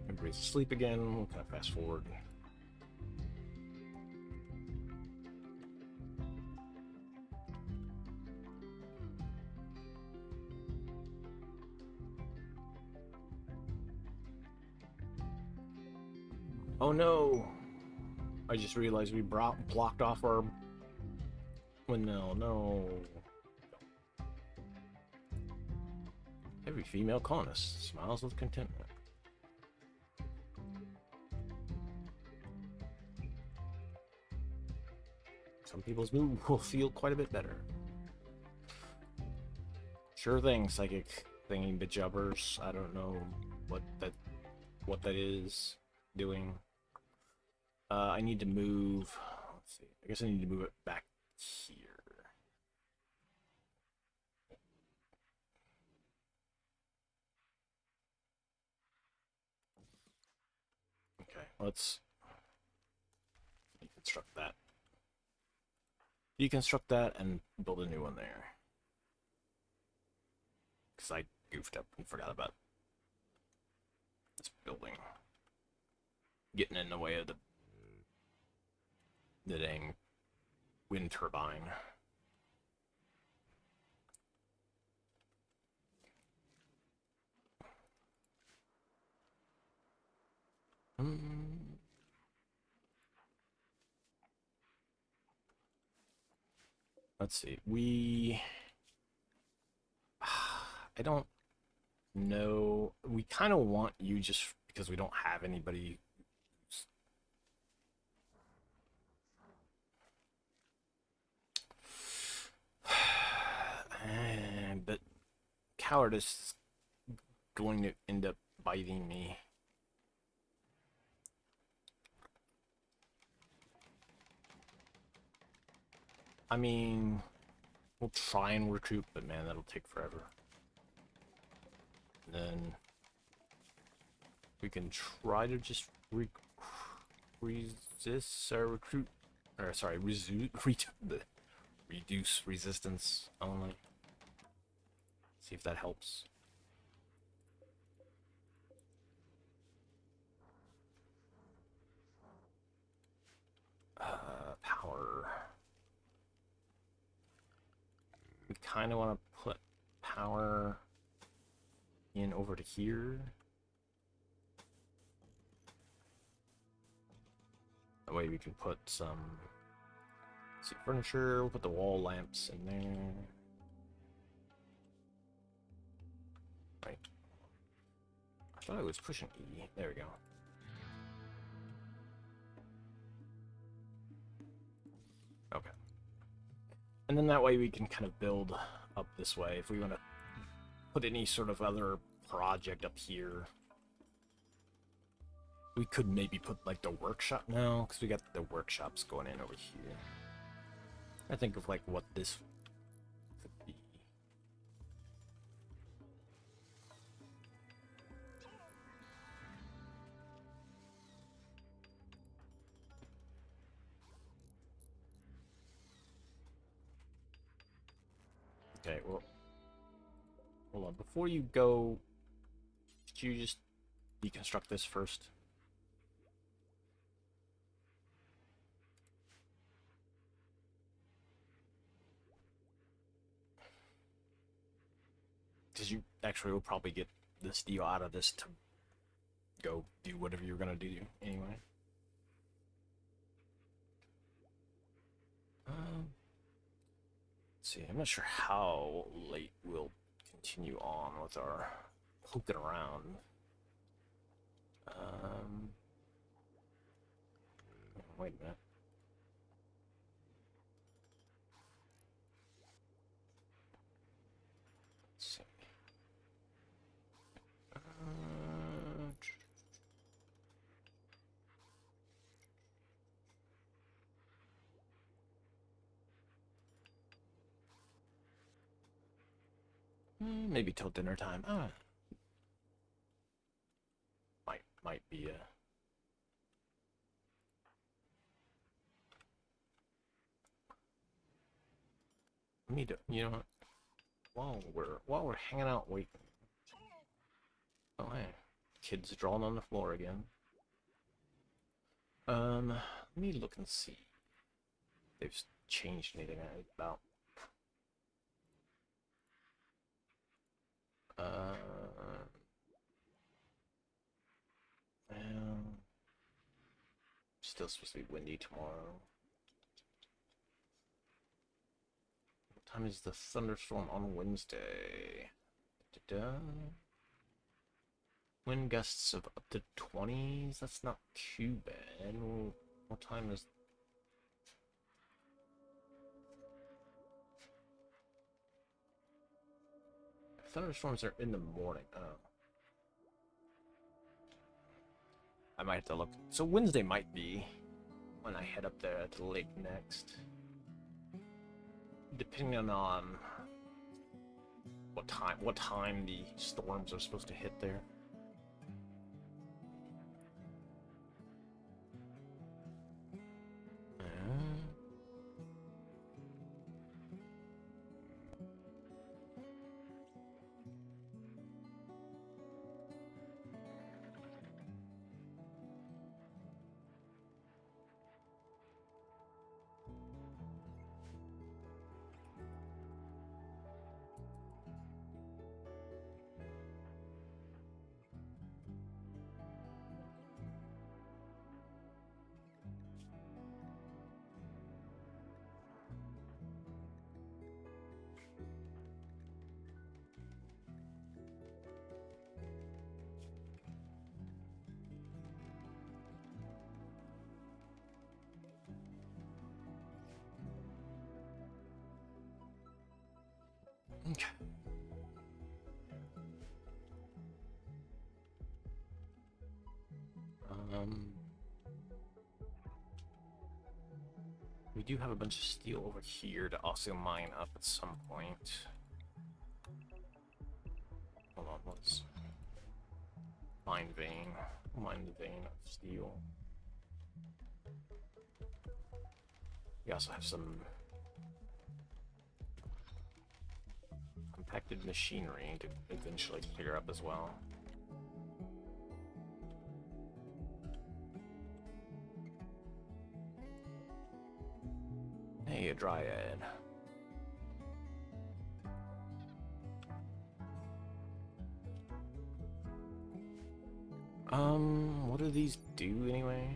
Everybody's asleep again. We'll kind of fast forward. Oh no! I just realized we blocked off our windmill. No. Every female colonist smiles with contentment. Some people's mood will feel quite a bit better. Sure thing, psychic thingy bejubbers. I don't know what that is doing. I need to move. Let's see. I guess I need to move it back here. Okay, let's deconstruct that. Deconstruct that and build a new one there. Because I goofed up and forgot about this building getting in the way of the dang wind turbine. Let's see. I don't know. We kind of want you just because we don't have anybody. But cowardice is going to end up biting me. I mean, We'll try and recruit, but man, that'll take forever. And then we can try to just resist or recruit, or sorry, reduce resistance only. See if that helps. Power. We kind of want to put power in over to here. That way we can put some furniture. We'll put the wall lamps in there. Right. I thought I was pushing E. There we go. Okay. And then that way we can kind of build up this way. If we want to put any sort of other project up here, we could maybe put like the workshop now, because we got the workshops going in over here. I think of like what this could be. Okay, well, hold on. Before you go, could you just deconstruct this first? Because you actually will probably get this deal out of this to go do whatever you're gonna do anyway. Let's see, I'm not sure how late we'll continue on with our poking around. Wait a minute. Let's see. Maybe till dinner time. Might be a. Me to, you know what? While we're hanging out waiting. Oh hey, kids drawing on the floor again. Let me look and see if they've changed anything about. Still supposed to be windy tomorrow. What time is the thunderstorm on Wednesday? Wind gusts of up to 20s. That's not too bad. What time is? Thunderstorms are in the morning. Oh. I might have to look. So Wednesday might be when I head up there to the lake next. Depending on what time the storms are supposed to hit there. Okay. We do have a bunch of steel over here to also mine up at some point. Hold on, let's mine vein. Mine the vein of steel. We also have some compacted machinery to eventually clear up as well. Hey, a dryad. What do these do anyway?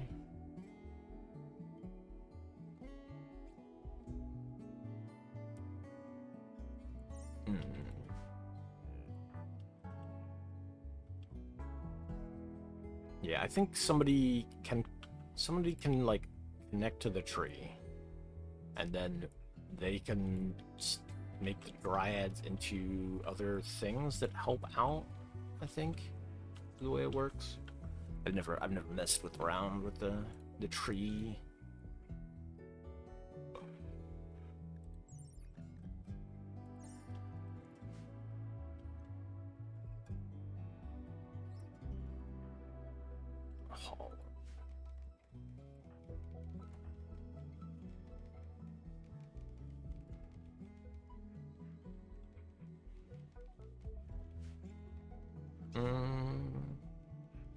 Yeah, I think somebody can like connect to the tree, and then they can make the dryads into other things that help out. I think is the way it works. I've never messed around with the tree.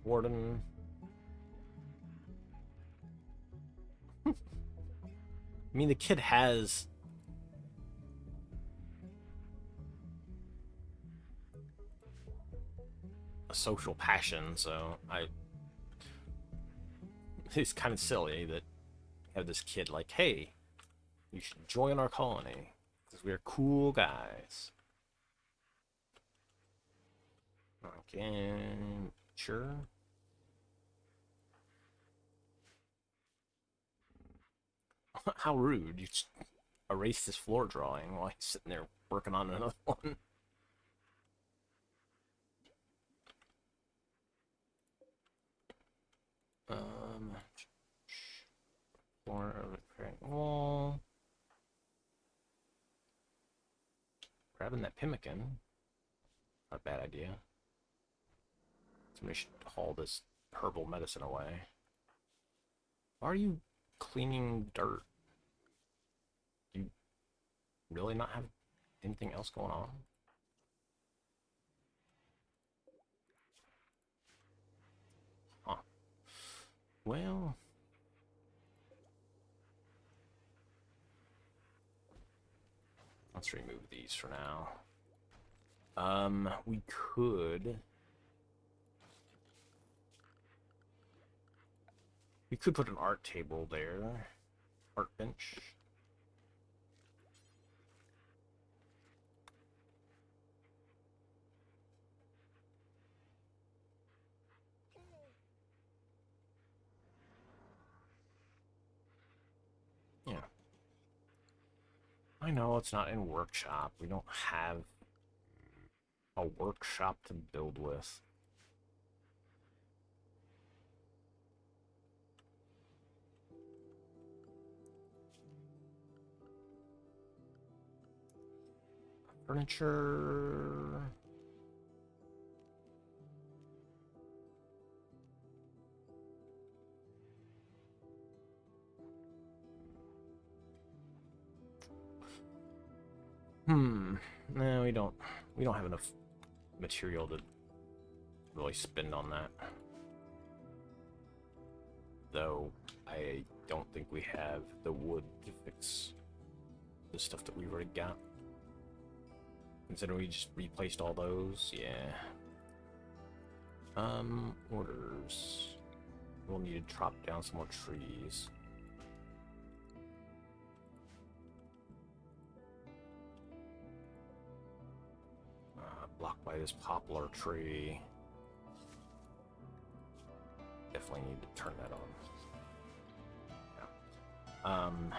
Warden. I mean, the kid has a social passion, so it's kind of silly that I have this kid like, hey, you should join our colony because we're cool guys. Okay, sure. How rude. You just erased his floor drawing while he's sitting there working on another one. Floor of the cracked wall. Grabbing that pemmican. Not a bad idea. Somebody should haul this herbal medicine away. Why are you cleaning dirt? You really not have anything else going on? Huh. Well... let's remove these for now. We could put an art table there. Art bench. Yeah. I know it's not in workshop. We don't have a workshop to build with. Furniture. No, we don't have enough material to really spend on that. Though I don't think we have the wood to fix the stuff that we've already got. Considering we just replaced all those, yeah. Orders. We'll need to chop down some more trees. Blocked by this poplar tree. Definitely need to turn that on.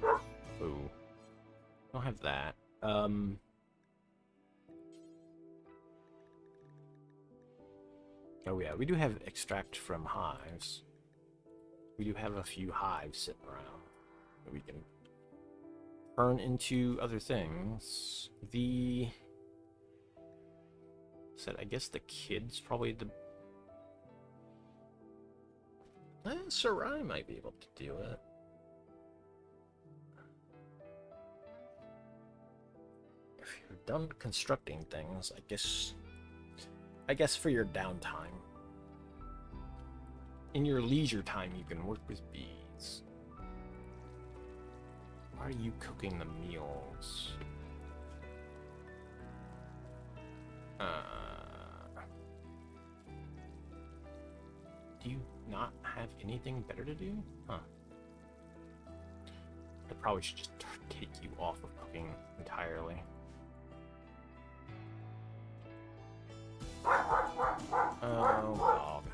Yeah. Ooh. Don't have that. Oh yeah, we do have extract from hives. We do have a few hives sitting around that we can turn into other things. I guess the kid's probably the... Sarai might be able to do it. If you're done constructing things, I guess for your downtime. In your leisure time, you can work with bees. Why are you cooking the meals? Do you not have anything better to do? Huh. I probably should just take you off of cooking entirely. Oh, dog.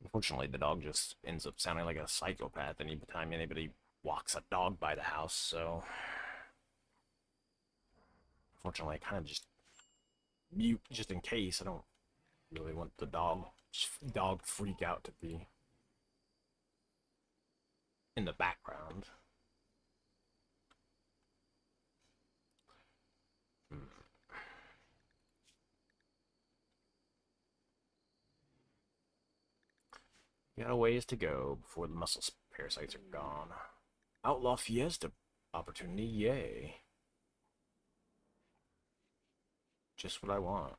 Unfortunately, the dog just ends up sounding like a psychopath anytime anybody walks a dog by the house, so... Unfortunately, I kind of just mute just in case. I don't really want the dog freak out to be in the background. Got a ways to go before the muscle parasites are gone. Outlaw Fiesta opportunity, yay. Just what I want.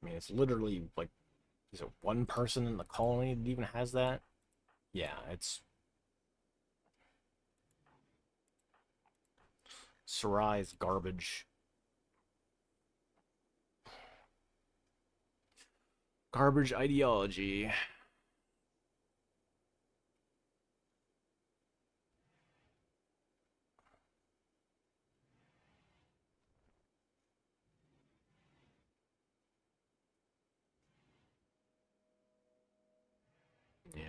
I mean, it's literally like, is it one person in the colony that even has that? Yeah, it's... Sarai's garbage. Garbage ideology. Yeah.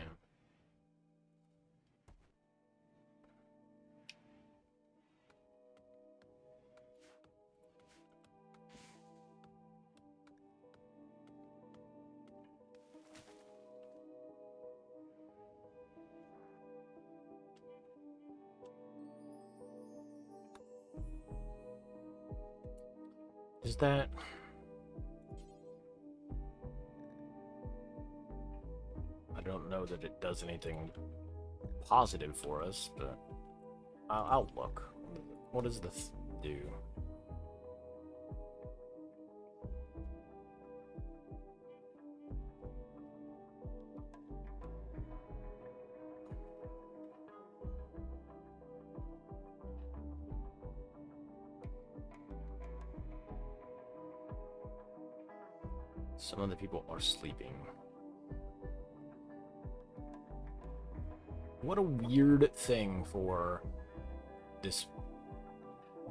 Is that... I don't know that it does anything positive for us, but I'll look. What does this do? Some of the people are sleeping. What a weird thing for this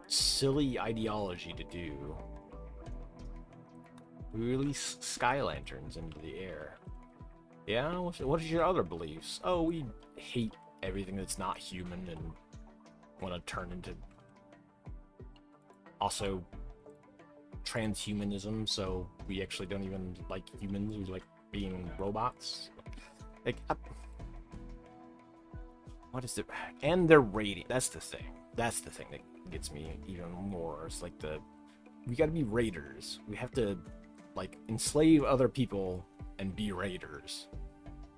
silly ideology to do. We release sky lanterns into the air. Yeah? What is your other beliefs? Oh, we hate everything that's not human and want to turn into Also, transhumanism, so we actually don't even like humans, we like being robots. Like, what is it? And they're raiding. That's the thing. That's the thing that gets me even more. It's like we gotta be raiders. We have to, like, enslave other people and be raiders.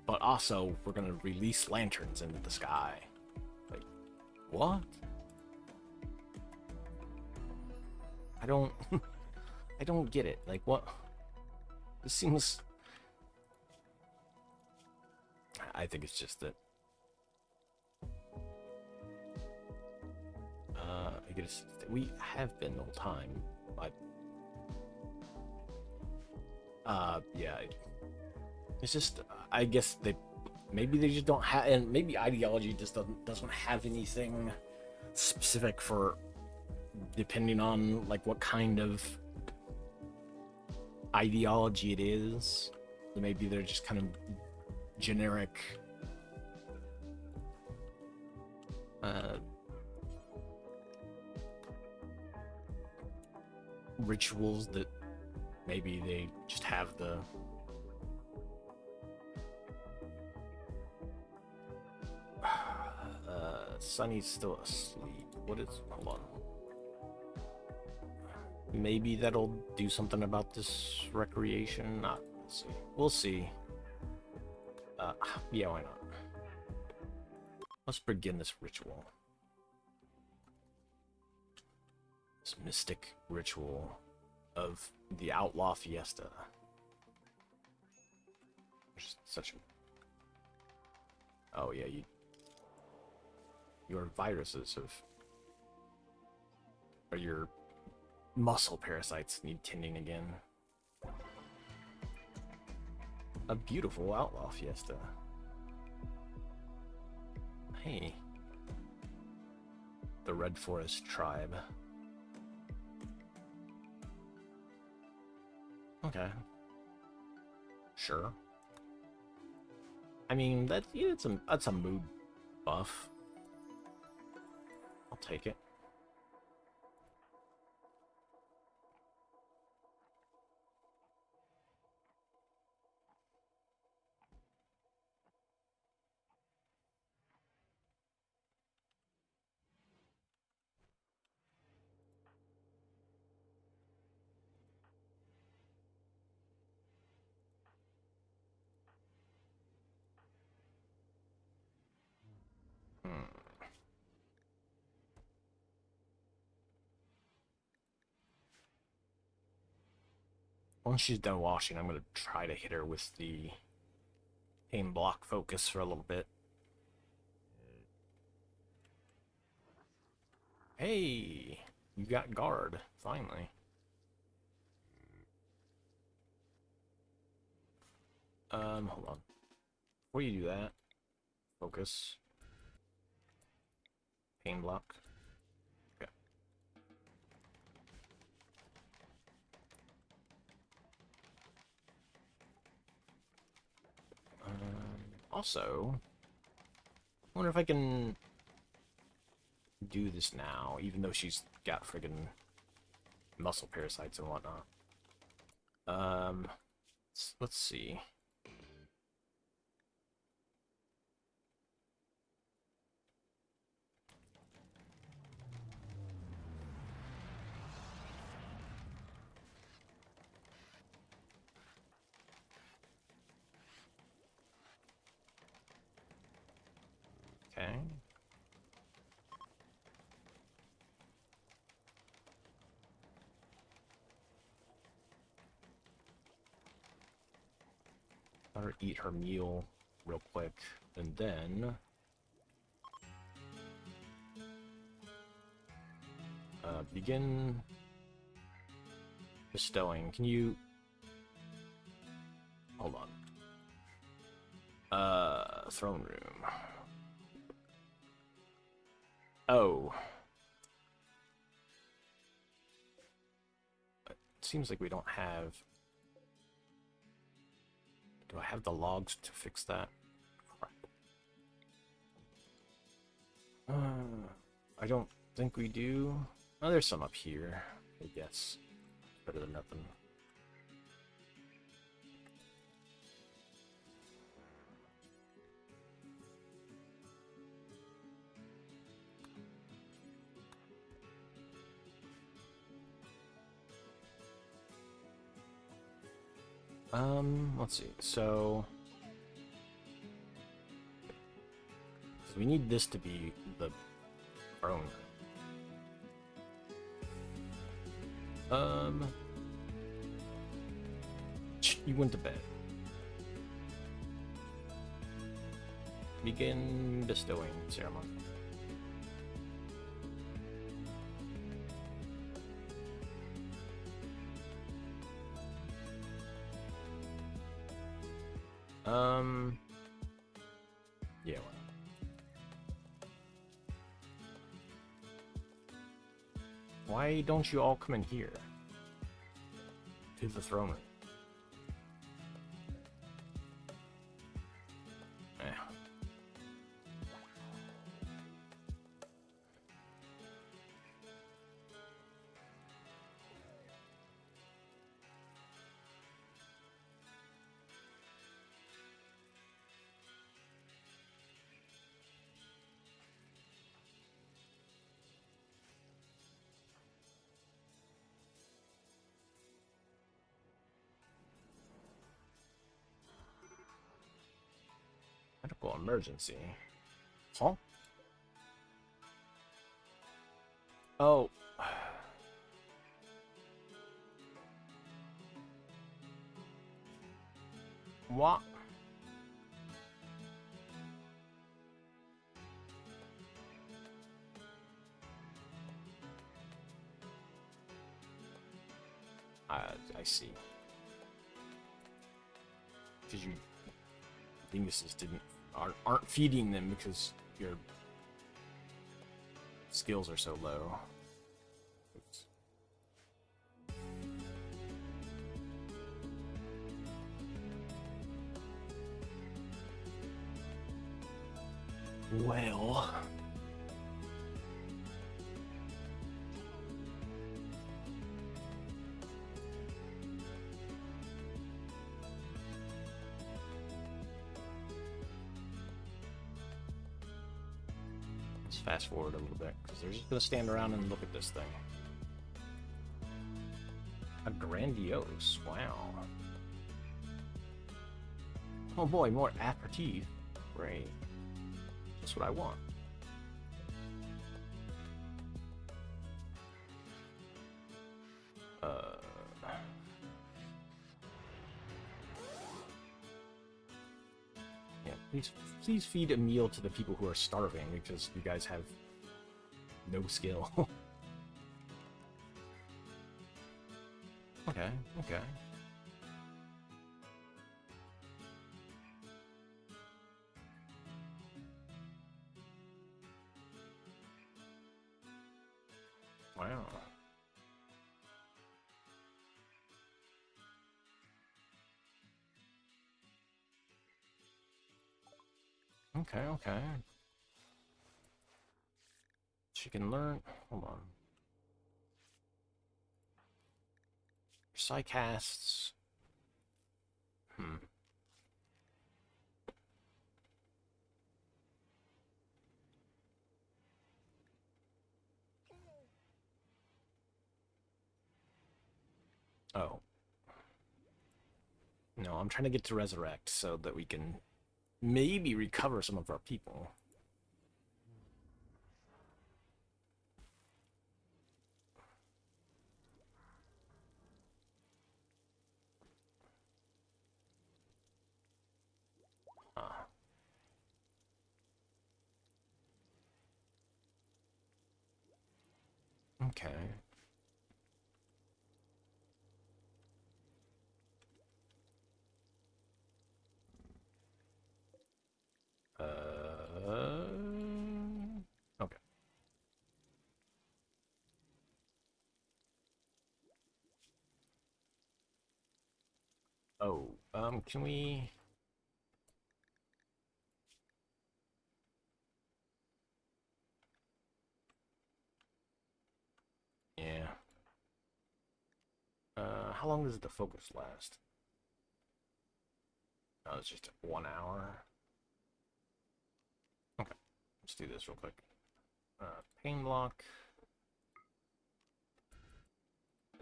But also, we're gonna release lanterns into the sky. Like, what? I don't... I don't get it. Like, what? This seems... I think it's just that... I guess we have been the whole time, but... yeah. It's just... I guess maybe they just don't have... And maybe ideology just doesn't have anything specific for... Depending on, like, what kind of... ideology it is. Maybe they're just kind of generic rituals that maybe they just have the Sunny's still asleep. What is... hold on. Maybe that'll do something about this recreation. Not. Let's see. We'll see. Yeah, why not? Let's begin this ritual. This mystic ritual of the Outlaw Fiesta. Which such a... oh yeah, your viruses have... or your muscle parasites need tending again. A beautiful Outlaw Fiesta. Hey. The Red Forest Tribe. Okay. Sure. I mean, that's a mood buff. I'll take it. Once she's done washing, I'm going to try to hit her with the aim block focus for a little bit. Hey, you got guard, finally. Hold on. Before you do that, focus. Pain block. Okay. Also, I wonder if I can do this now, even though she's got friggin' muscle parasites and whatnot. Let's see. Okay. Let her eat her meal real quick, and then begin bestowing. Can you hold on? Throne room. Oh. It seems like we don't have... do I have the logs to fix that? I don't think we do. Oh, there's some up here, I guess. Better than nothing. Let's see. So we need this to be the throne. You went to bed. Begin bestowing ceremony. Yeah. Why don't you all come in here? To the throne room. Medical emergency. Huh? Oh. What? I see. Because you dinguses aren't feeding them because your skills are so low. Oops. Well. Let's fast forward a little bit, because they're just going to stand around and look at this thing. A grandiose. Wow. Oh boy, more aperitif. Great. That's what I want. Yeah, please feed a meal to the people who are starving, because you guys have no skill. Okay, okay. Wow. Okay, okay. She can learn. Hold on. Psycasts. Oh. No, I'm trying to get to resurrect so that we can maybe recover some of our people. Ah. Okay. Okay. Oh, can we... how long does the focus last? Oh, it's just 1 hour. Okay, let's do this real quick. Pain block.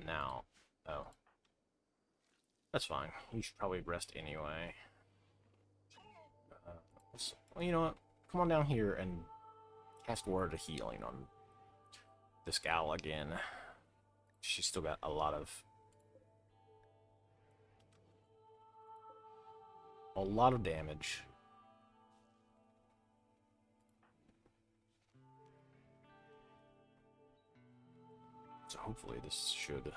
Now, oh, that's fine. You should probably rest anyway. Well, you know what? Come on down here and cast Word of Healing on this gal again. She's still got a lot of damage. So hopefully this should.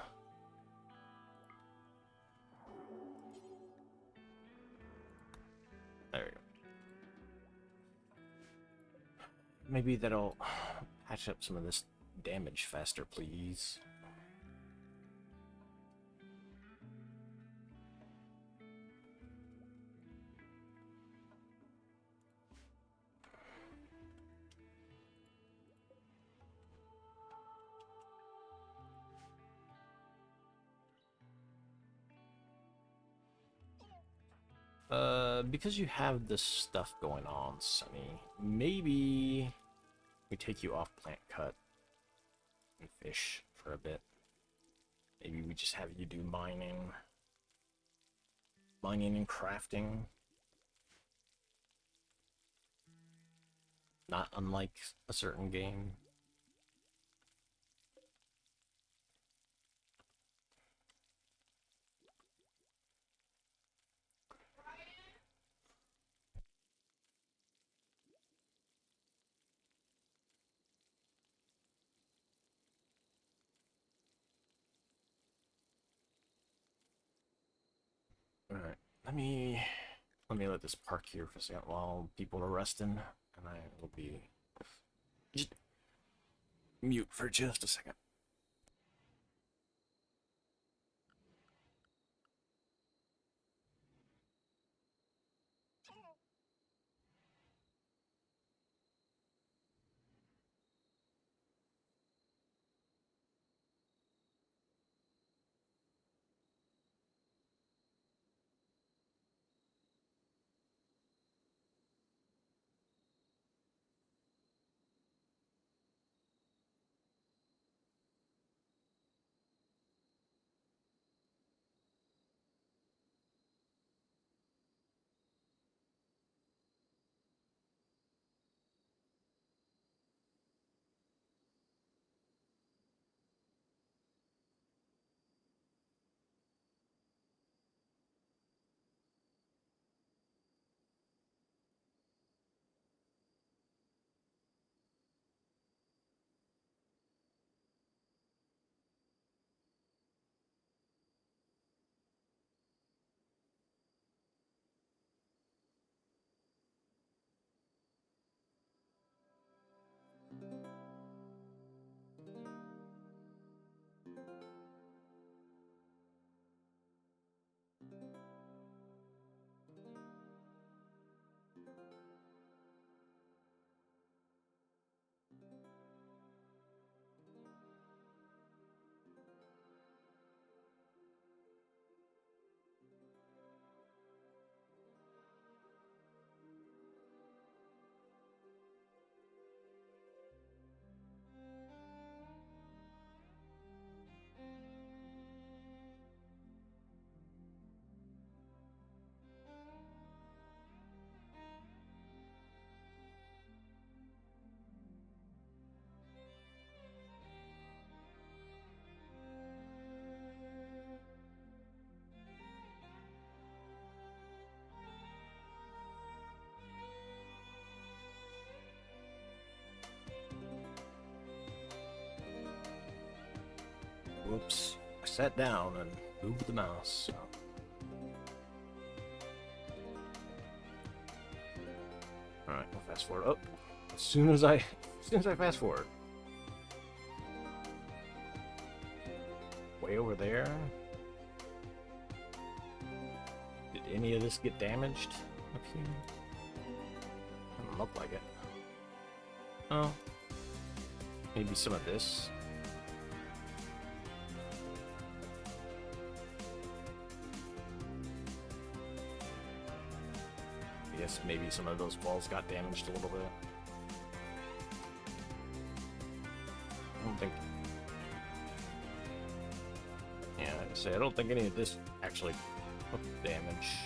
There we go. Maybe that'll patch up some of this damage faster, please. Because you have this stuff going on, Sonny, maybe we take you off plant cut and fish for a bit. Maybe we just have you do mining and crafting. Not unlike a certain game. Alright, let me let this park here for a second while people are resting, and I will be just mute for just a second. Whoops. I sat down and moved the mouse. So. Alright, we'll fast forward. Oh, as soon as I fast forward. Way over there. Did any of this get damaged up here? Doesn't look like it. Oh. Maybe some of this. maybe some of those walls got damaged a little bit. I don't think... Yeah, I'd say I don't think any of this actually took damage.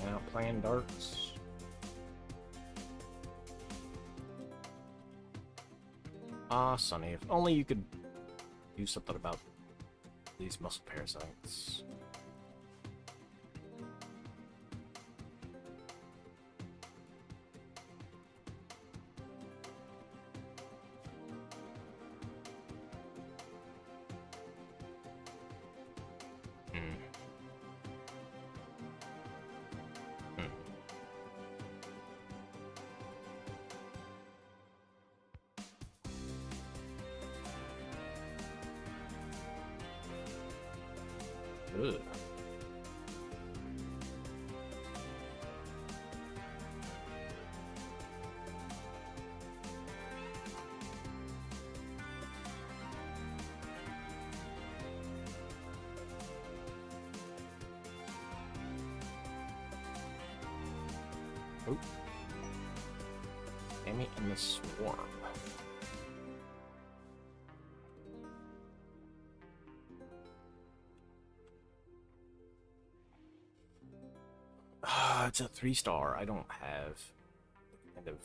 Now playing darts. Ah, Sonny, if only you could do something about these muscle parasites. Ugh. Oop. Amy and the swarm. It's a 3-star. I don't have the kind of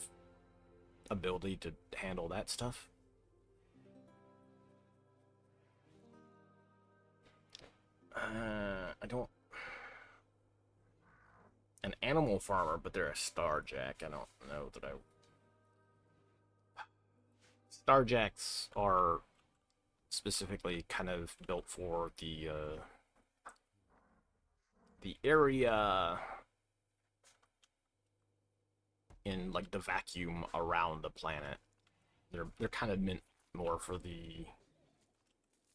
ability to handle that stuff. I don't... An animal farmer, but they're a starjack. I don't know that I... Starjacks are specifically kind of built for the area in like the vacuum around the planet. They're kind of meant more for the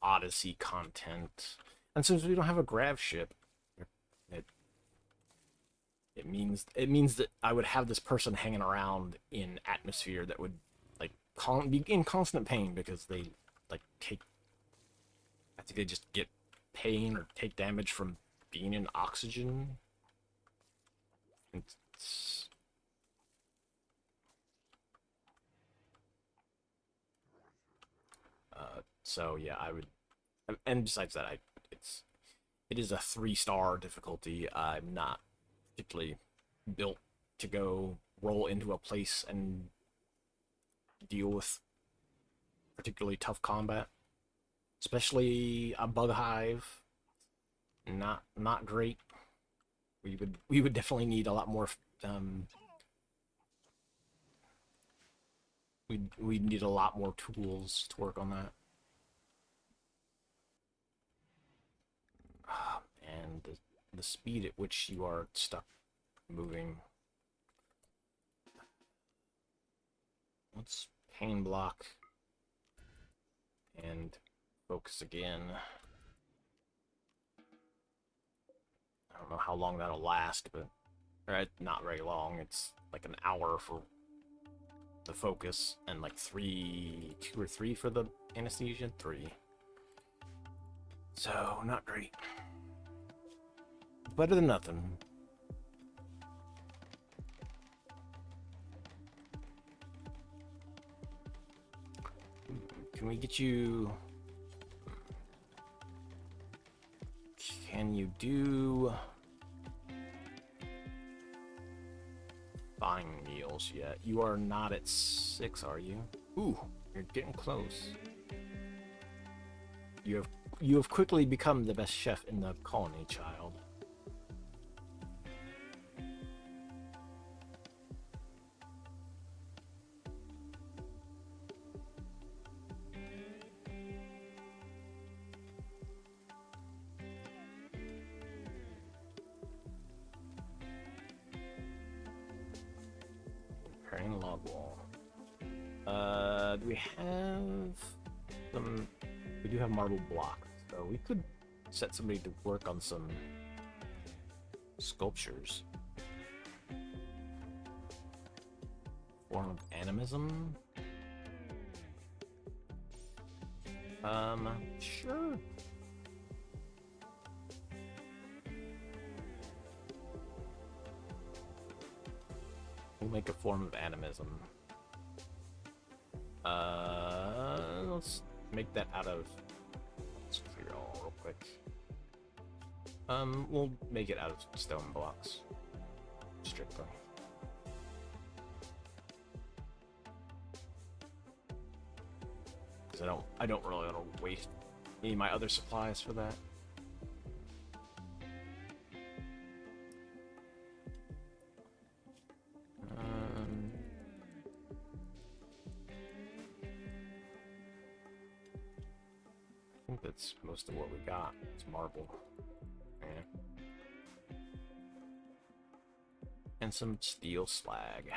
Odyssey content. And since we don't have a grav ship, it means that I would have this person hanging around in atmosphere that would like be in constant pain because they like take. I think they just get pain or take damage from being in oxygen. It's, so yeah, I would, and besides that, it is a 3-star difficulty. I'm not particularly built to go roll into a place and deal with particularly tough combat, especially a bug hive. Not great. We would definitely need a lot more. We'd need a lot more tools to work on that. And the speed at which you are stuck moving. Let's pain block and focus again. I don't know how long that'll last, but not very long. It's like an hour for the focus and like 2 or 3 for the anesthesia. 3. So not great. Better than nothing. Can we get you... Can you do... Buying meals yet? You are not at 6, are you? Ooh, you're getting close. You have quickly become the best chef in the colony, child. Repairing log wall. Do we have some... We do have marble blocks, so we could set somebody to work on some sculptures. form of animism? Sure. We'll make a form of animism. Let's make that out of... Let's figure it out real quick. We'll make it out of stone blocks. Strictly. Because I don't really want to waste any of my other supplies for that. I think that's most of what we got. It's marble. Yeah. And some steel slag.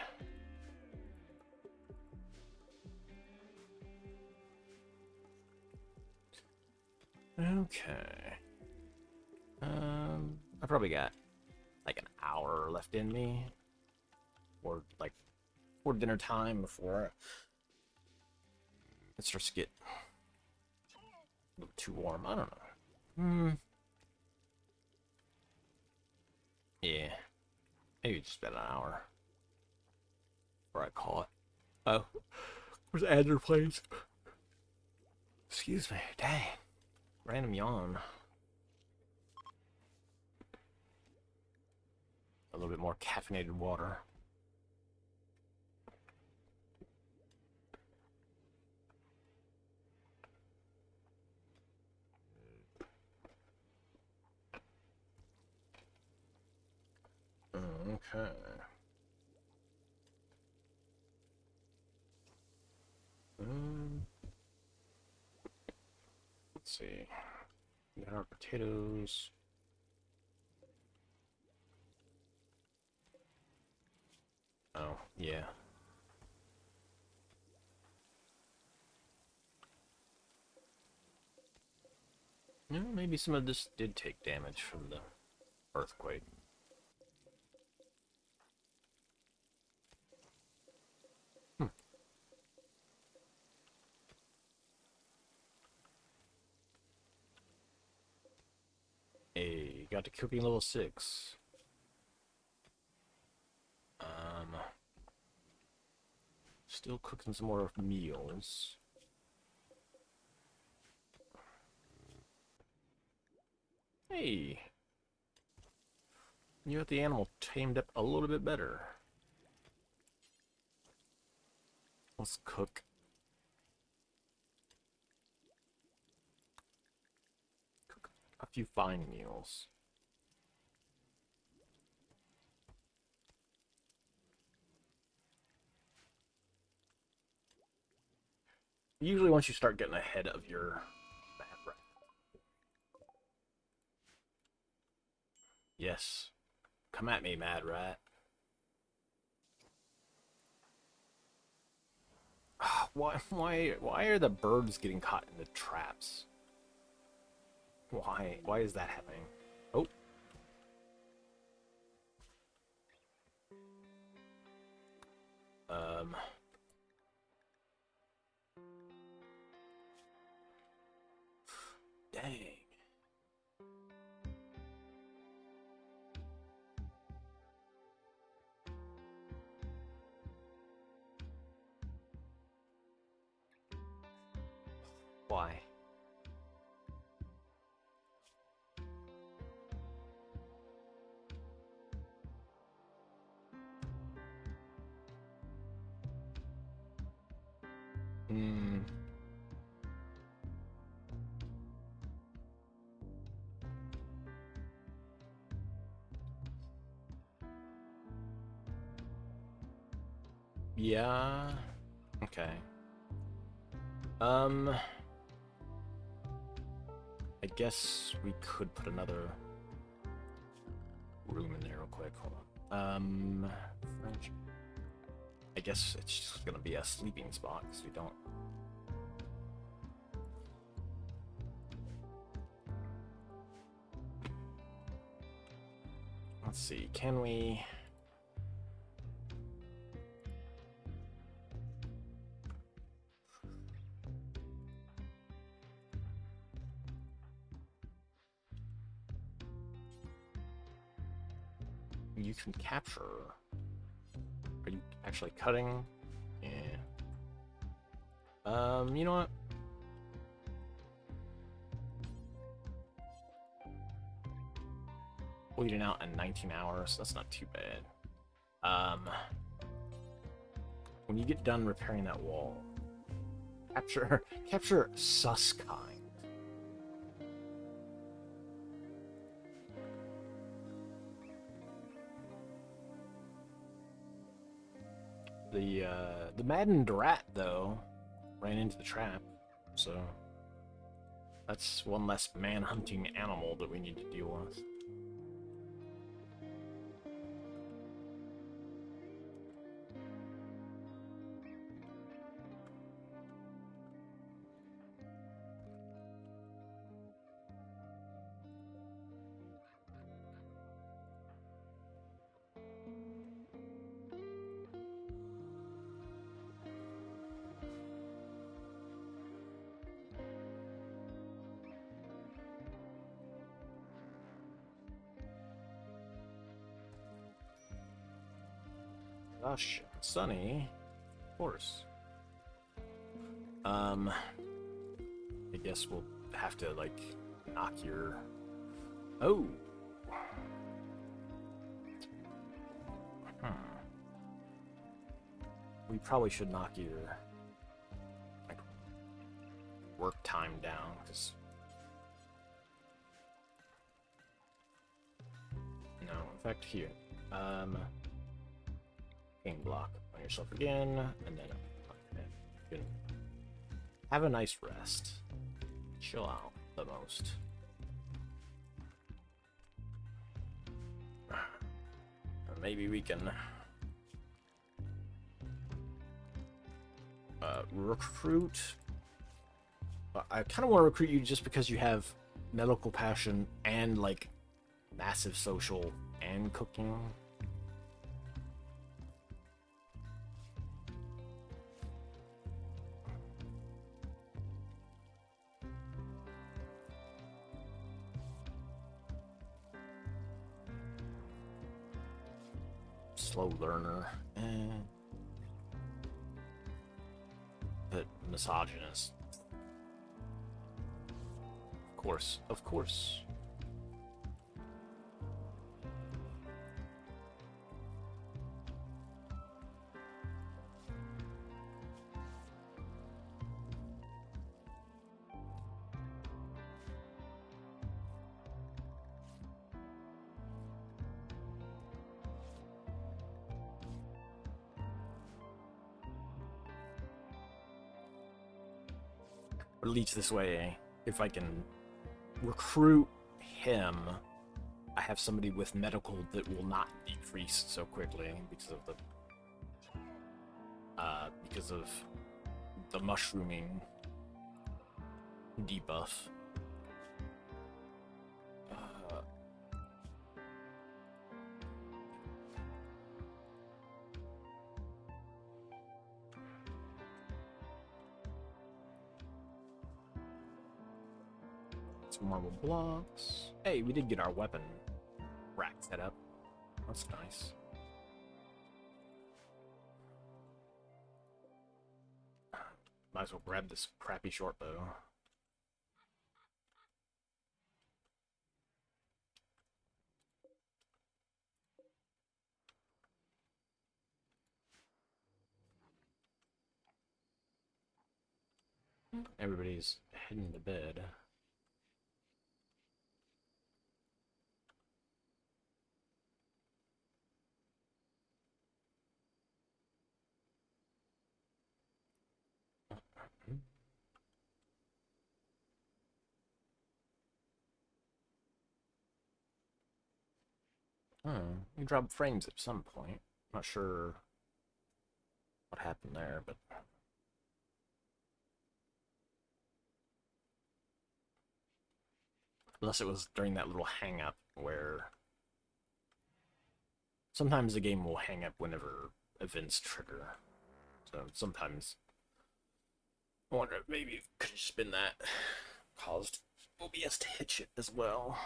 Okay. I probably got like an hour left in me, or like for dinner time before it starts to get a little too warm. I don't know. Yeah, maybe just about an hour before I call it. Oh, where's Andrew plays? Excuse me. Dang. Random yawn. A little bit more caffeinated water. Okay. Let's see. We got our potatoes. Oh, yeah. Yeah, maybe some of this did take damage from the earthquake. Hey, got to cooking level 6. Still cooking some more meals. Hey, you got the animal tamed up a little bit better. Let's cook. Cook a few fine meals. Usually once you start getting ahead of your mad rat. Yes. Come at me, mad rat. Why are the birds getting caught in the traps? Why is that happening? Oh. Dang. Why? Yeah. Okay. I guess we could put another room in there real quick. Hold on. French. I guess it's just gonna be a sleeping spot because we don't. Let's see. Can we? You can capture. Are you actually cutting? Yeah. You know what? Bleeding out in 19 hours. That's not too bad. When you get done repairing that wall, capture sus kind. The maddened rat though ran into the trap, so that's one less man-hunting animal that we need to deal with. Gosh, sunny, of course. I guess we'll have to like knock your. Oh. We probably should knock your like work time down because. No, in fact, here. Block on yourself again, and then okay, you can have a nice rest. Chill out the most. Maybe we can recruit. I kind of want to recruit you just because you have medical passion and like massive social and cooking. Slow learner, but misogynist. Of course. Or leads this way. If I can recruit him, I have somebody with medical that will not decrease so quickly because of the mushrooming debuff. Some marble blocks. Hey, we did get our weapon rack set up. That's nice. Might as well grab this crappy short bow. Everybody's heading to bed. You dropped frames at some point. Not sure what happened there, but unless it was during that little hang up where sometimes the game will hang up whenever events trigger. So sometimes I wonder if maybe it could have just been that caused OBS to hitch it as well.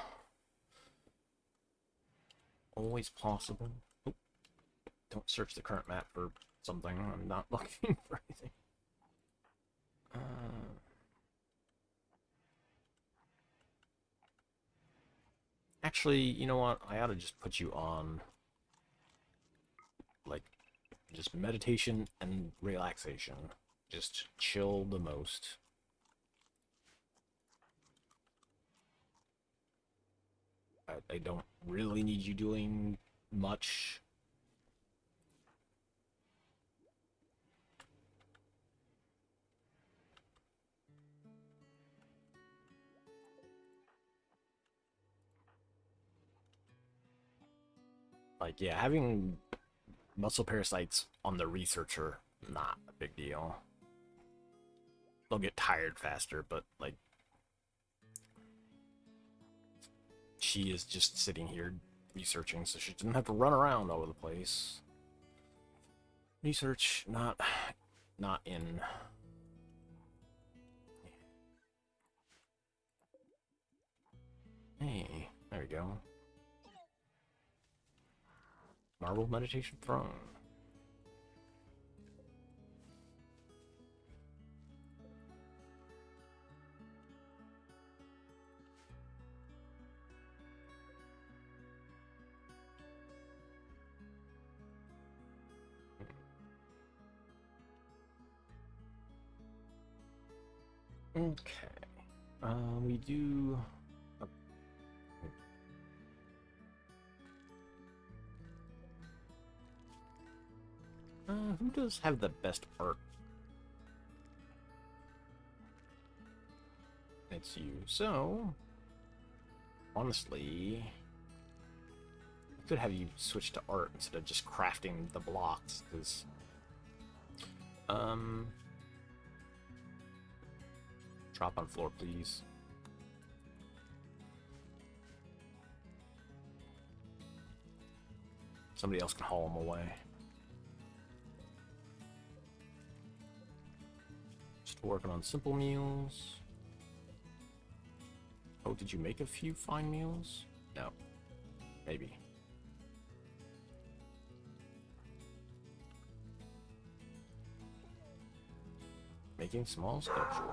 Always possible. Oh, don't search the current map for something. I'm not looking for anything. Actually, you know what? I ought to just put you on, like, just meditation and relaxation. Just chill the most. I don't really need you doing much. Like, yeah, having muscle parasites on the researcher, not a big deal. They'll get tired faster, but, like, she is just sitting here researching, so she doesn't have to run around all over the place. Research, not in. Hey, there we go. Marble Meditation Throne. Okay. We do. Who does have the best art? It's you. So, honestly, I could have you switch to art instead of just crafting the blocks, because, drop on floor, please. Somebody else can haul them away. Just working on simple meals. Oh, did you make a few fine meals? No. Maybe. Making small sculpture.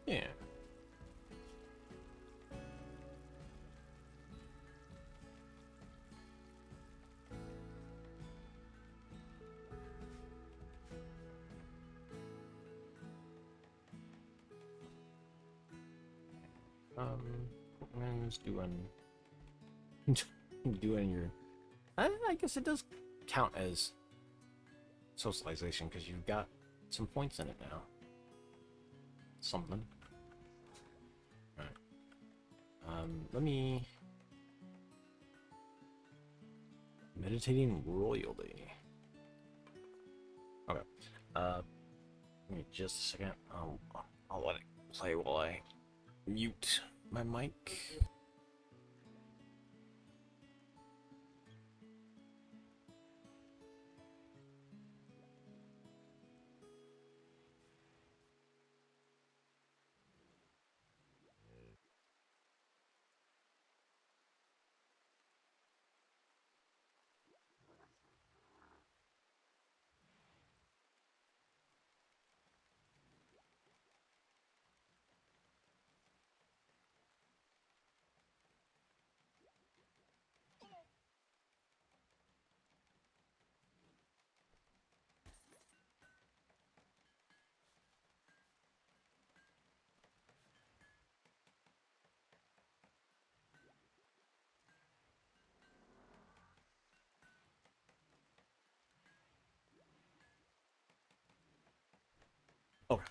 Yeah. Man's doing doing your. I guess it does count as socialization because you've got some points in it now. Something. All right. Let me. Meditating royally. Okay. Give me just a second. I'll let it play while I mute my mic. Okay.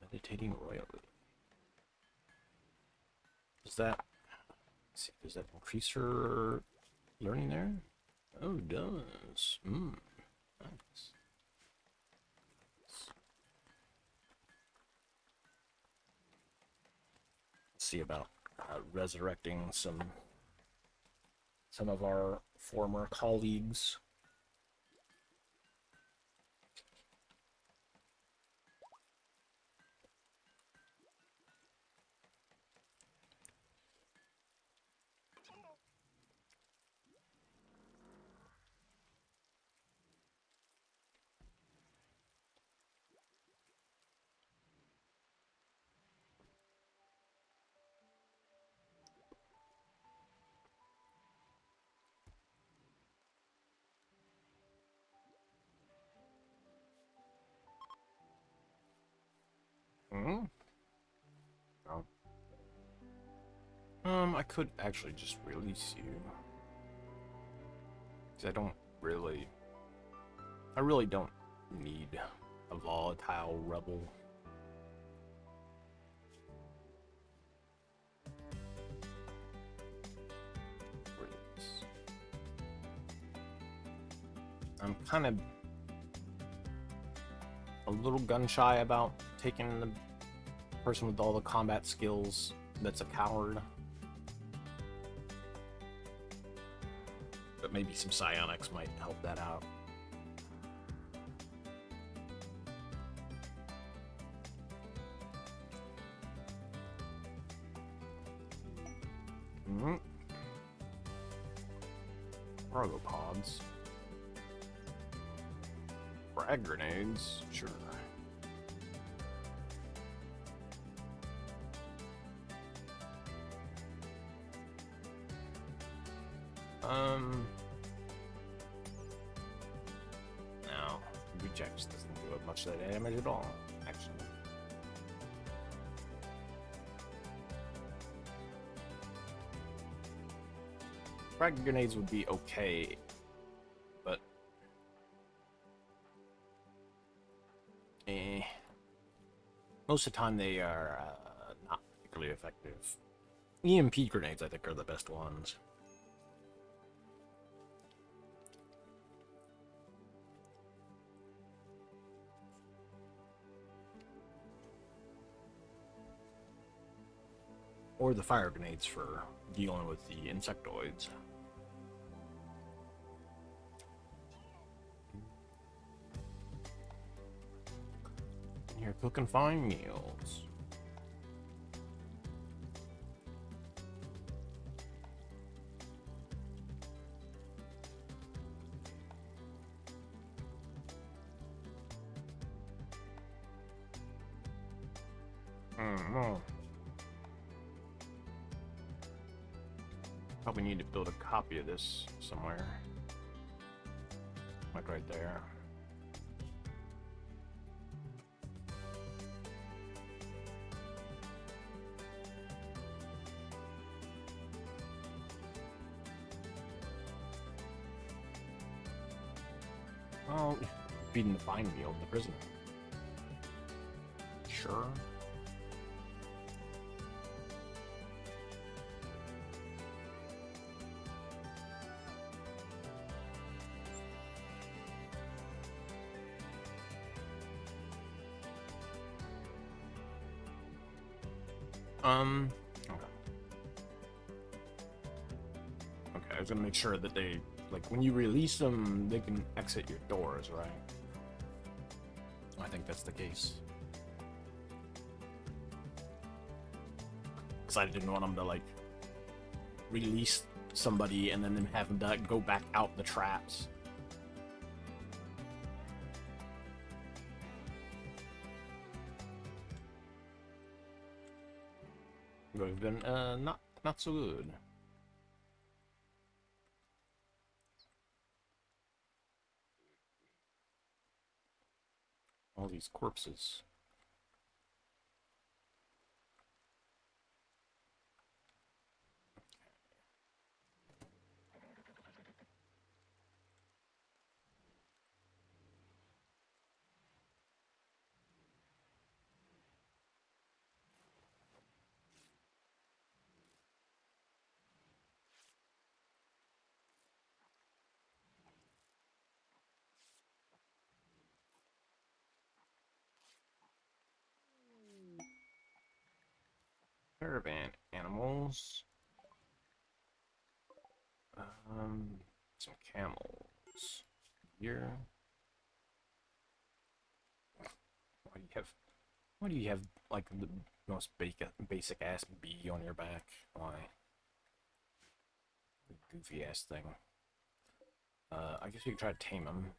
Meditating royally. Does that... Let's see, does that increase her learning there? Oh, it does. Nice. Let's see about resurrecting some of our former colleagues. Hmm? Oh. I could actually just release you. Because I really don't need a volatile rebel. Release. I'm kind of a little gun shy about taking the person with all the combat skills that's a coward. But maybe some psionics might help that out. Cargo pods. Frag grenades, sure. No. Rejects doesn't do much of that damage at all, actually. Frag grenades would be okay, but most of the time they are not particularly effective. EMP grenades, I think, are the best ones. Or the fire grenades for dealing with the insectoids. Here, cooking fine meals. No. Probably need to build a copy of this somewhere. Like right there. Oh, feeding the fine meal in the prison. Sure. Okay. Okay, I was gonna make sure that they, like, when you release them, they can exit your doors, right? I think that's the case. Because I didn't want them to, like, release somebody and then have them to go back out the traps. Would have been, not so good. All these corpses. Caravan animals. Some camels. Here. Why do you have? Why do you have like the most basic ass bee on your back? Why? Goofy ass thing. I guess we could try to tame him.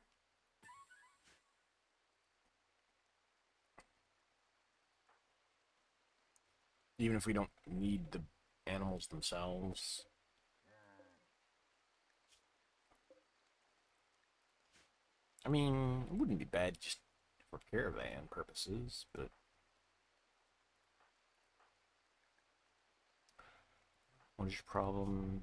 Even if we don't need the animals themselves. I mean, it wouldn't be bad just for caravan purposes, but what is your problem?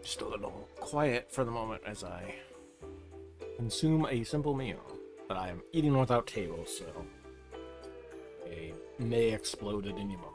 Just a little quiet for the moment as I consume a simple meal. But I am eating without table, so it may explode at any moment.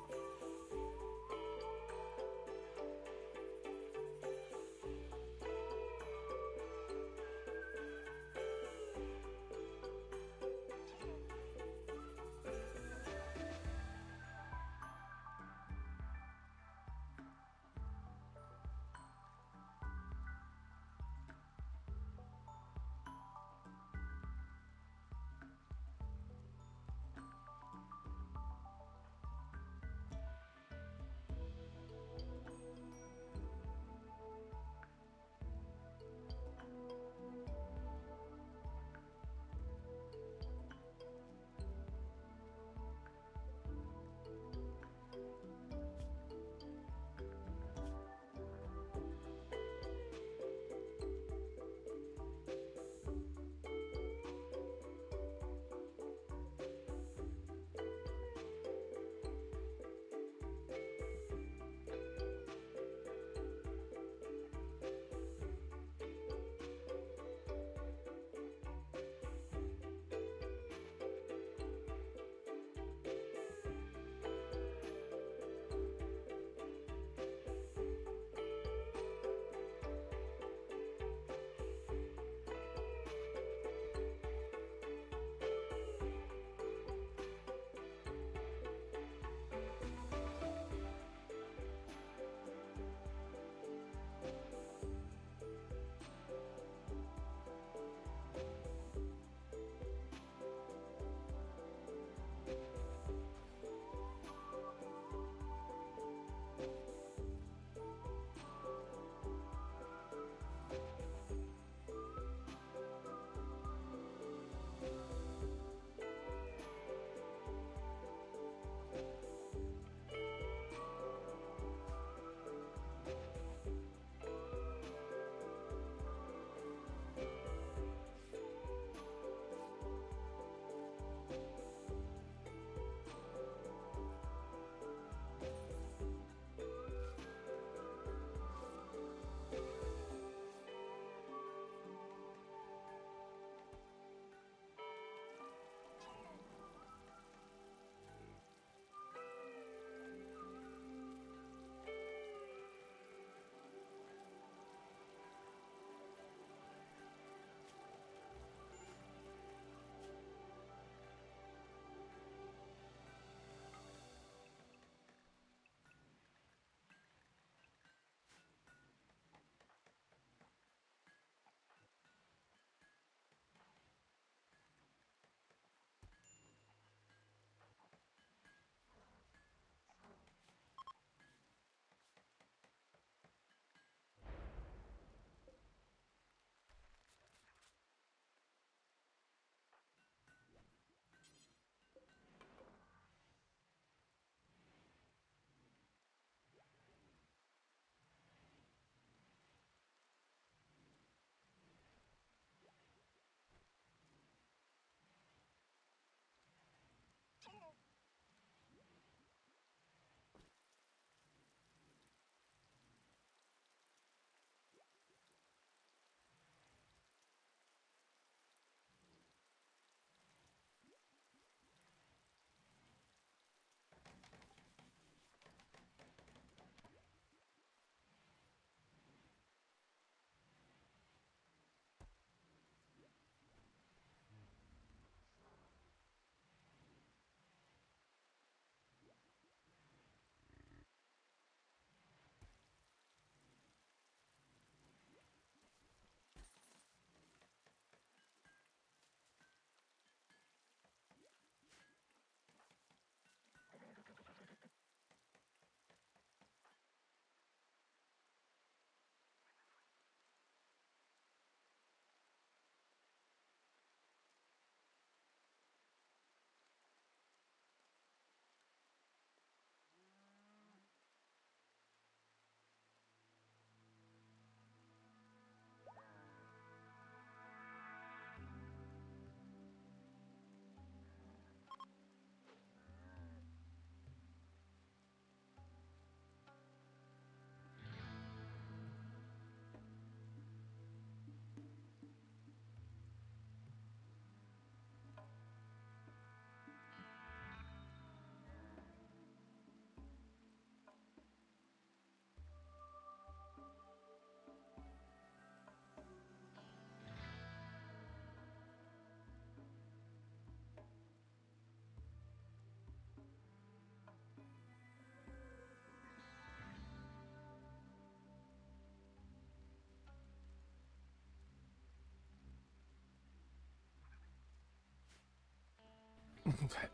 Okay.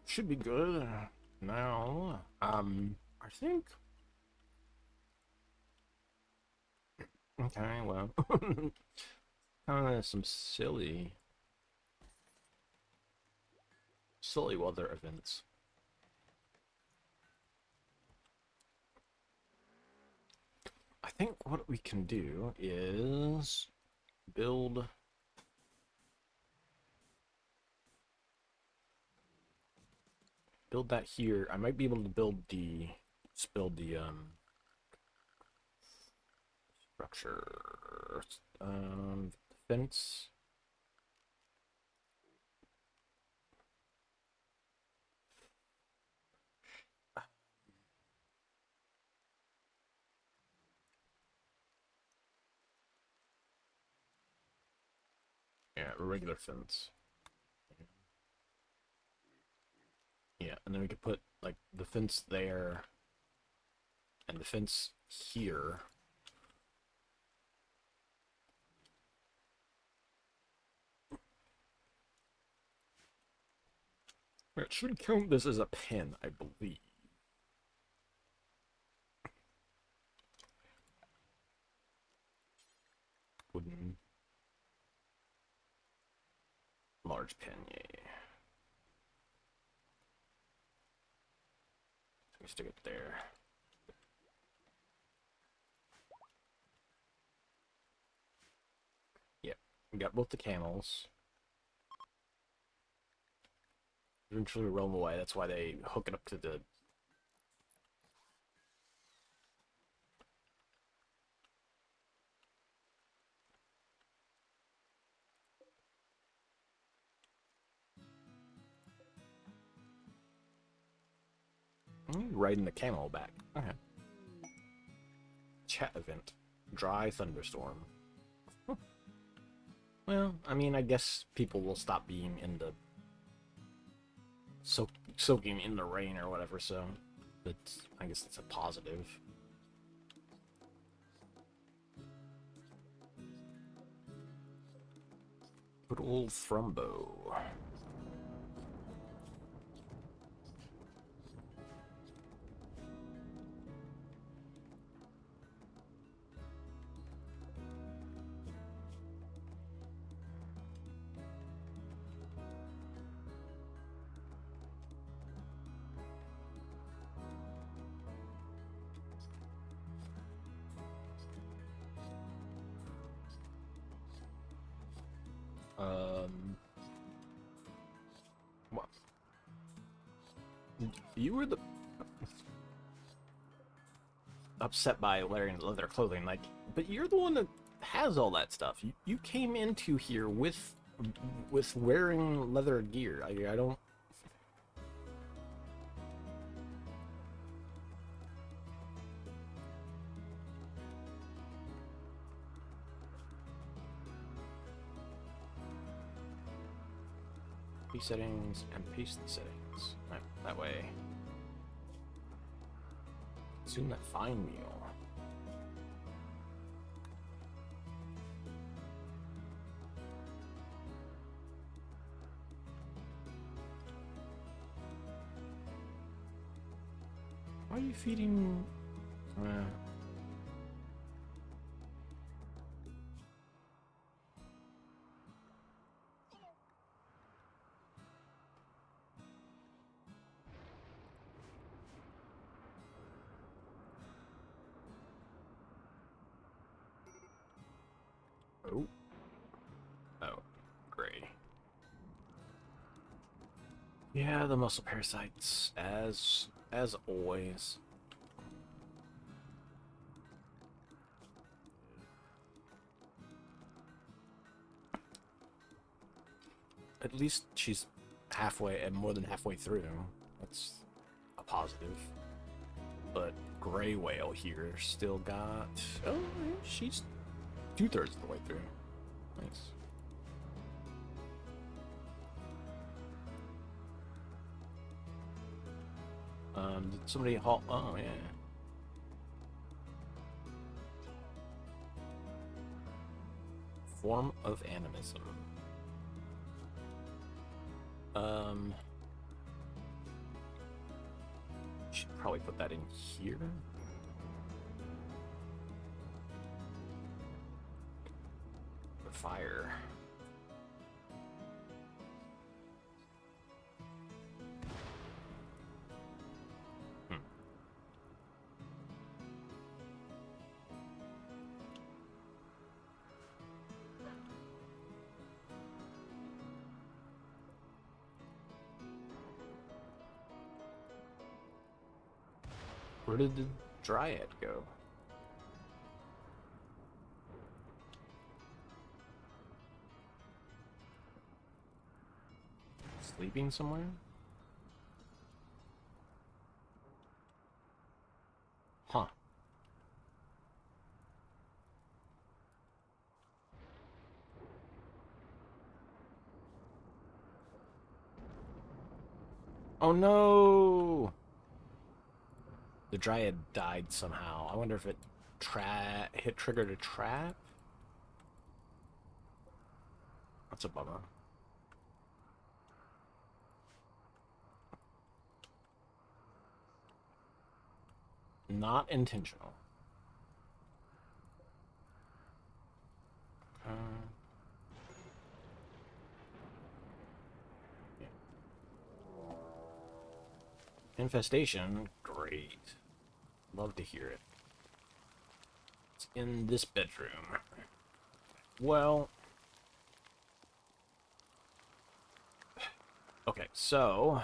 Should be good. Now, I think... Okay, well... kind of some silly weather events. I think what we can do is build that here. I might be able to build the structure fence. Yeah, a regular fence. Yeah, and then we could put like the fence there and the fence here. It should count this as a pen, I believe. Wooden. Large pen, yeah. So we stick it there. Yep, we got both the camels. Eventually roam away, that's why they hook it up to the... Riding the camel back. Okay. Chat event. Dry thunderstorm. Huh. Well, I mean, I guess people will stop being into soaking in the rain or whatever, so I guess it's a positive. Good old Thrumbo. What? You were the upset by wearing leather clothing, like, but you're the one that has all that stuff. You came into here with wearing leather gear. I don't. Settings and paste the settings. That way. Consume that fine meal. Why are you feeding? Oh, gray. Yeah, the muscle parasites, as always. At least she's halfway and more than halfway through. That's a positive. But gray whale here still got... Oh, she's 2/3 of the way through. Nice. Did somebody halt? Oh, yeah. Form of animism. Um, should probably put that in here. The fire. Where did the dryad go? Sleeping somewhere? Huh. Oh no! The dryad died somehow. I wonder if it triggered a trap? That's a bummer. Not intentional. Yeah. Infestation? Great. Love to hear it. It's in this bedroom. Well... Okay, so...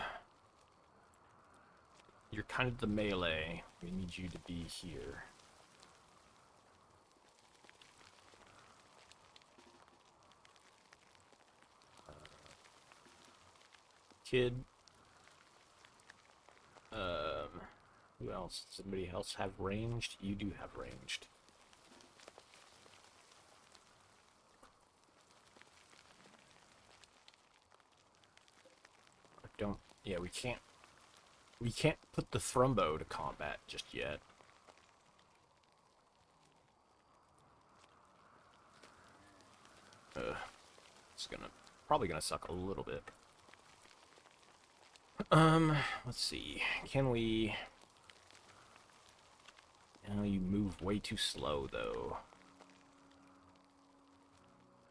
You're kind of the melee. We need you to be here. Kid. Who else? Does anybody else have ranged? You do have ranged. I don't... Yeah, we can't put the Thrumbo to combat just yet. It's probably gonna suck a little bit. Let's see. Can we... you move way too slow, though.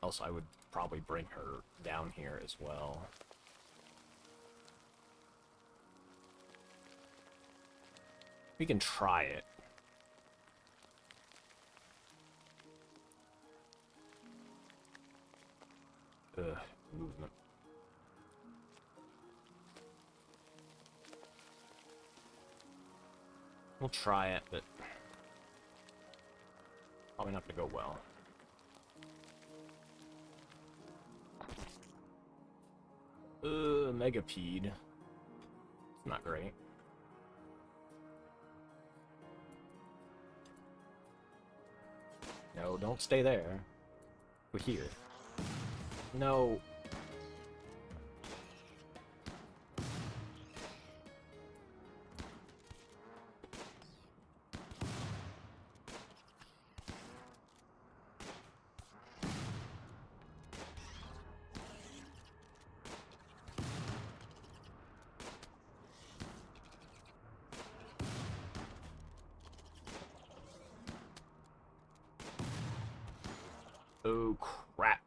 Else I would probably bring her down here as well. We can try it. Movement. We'll try it, but probably not gonna go well. Megapede. It's not great. No, don't stay there. We're here. No. Oh, crap.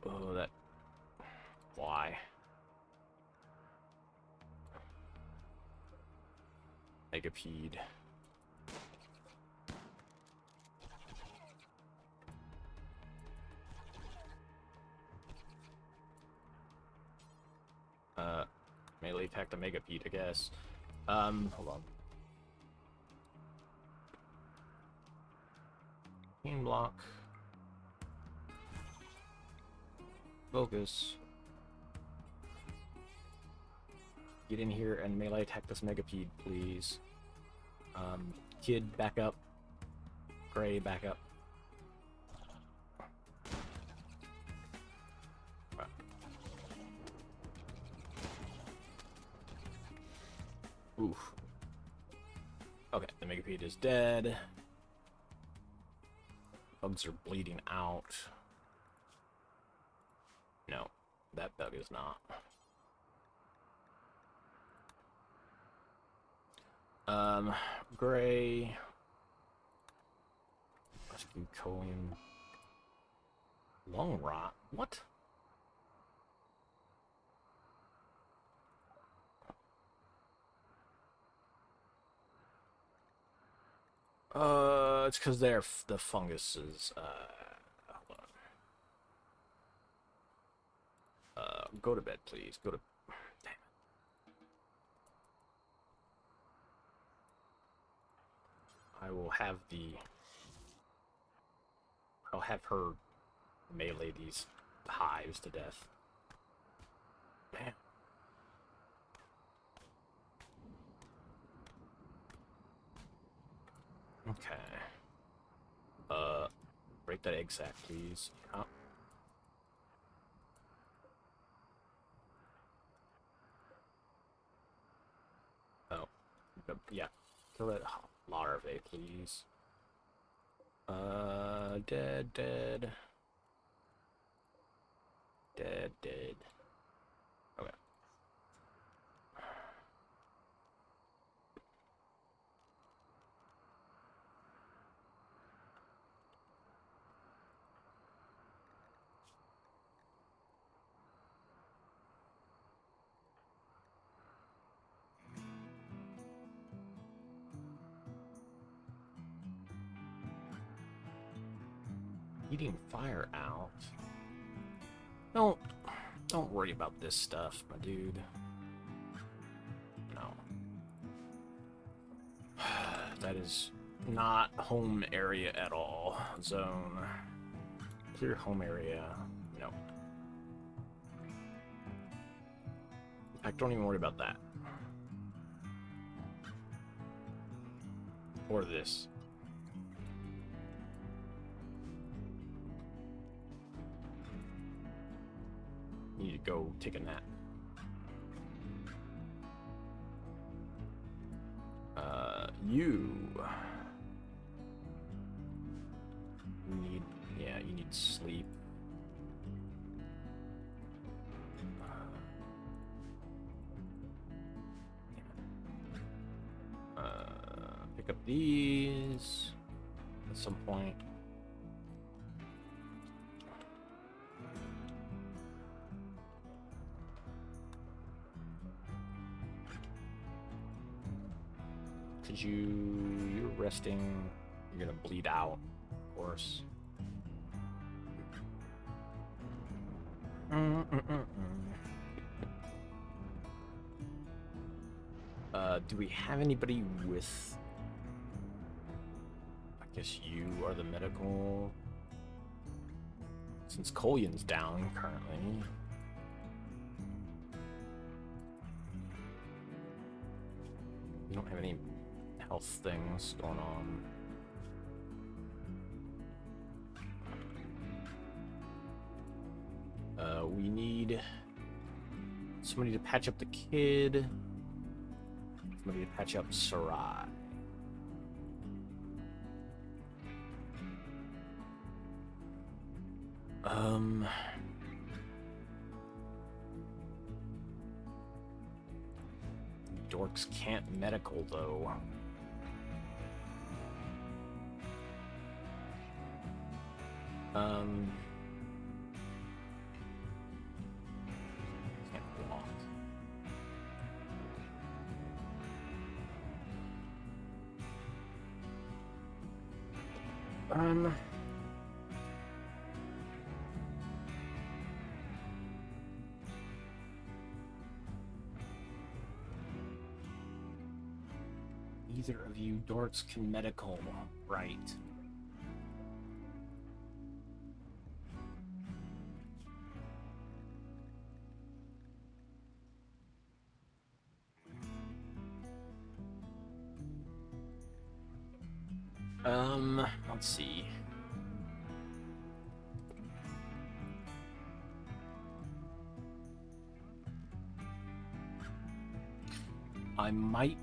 Oh, that... Why? Megapede. Melee attack the Megapede, I guess. Hold on. Team block. Focus. Get in here and melee attack this Megapede, please. Kid, back up. Gray, back up. Oof. Okay, the Megapede is dead. Bugs are bleeding out. No, that bug is not. Gray. Rescue Cohen. Long rot. What? It's because they're the funguses. Hold on. Go to bed, please. Go to. Damn it. I will have the. I'll have her melee these hives to death. Damn. Okay. Break that egg sac, please. Oh. Oh. Yeah. Kill that larvae, please. Dead. Dead. Okay. Eating fire out. Don't worry about this stuff, my dude. No. That is not home area at all. Zone. Clear home area. No. In fact, don't even worry about that. Or this. You need to go take a nap. You need, yeah, you need sleep. Pick up these at some point. You're resting. You're gonna bleed out, of course. Do we have anybody with? I guess you are the medical. Since Kolyan's down currently. We don't have any health things going on. We need somebody to patch up the kid. Somebody to patch up Sarai. Dorks can't medical though. Can't walk. Either of you dorks can medical, right? Let's see. I might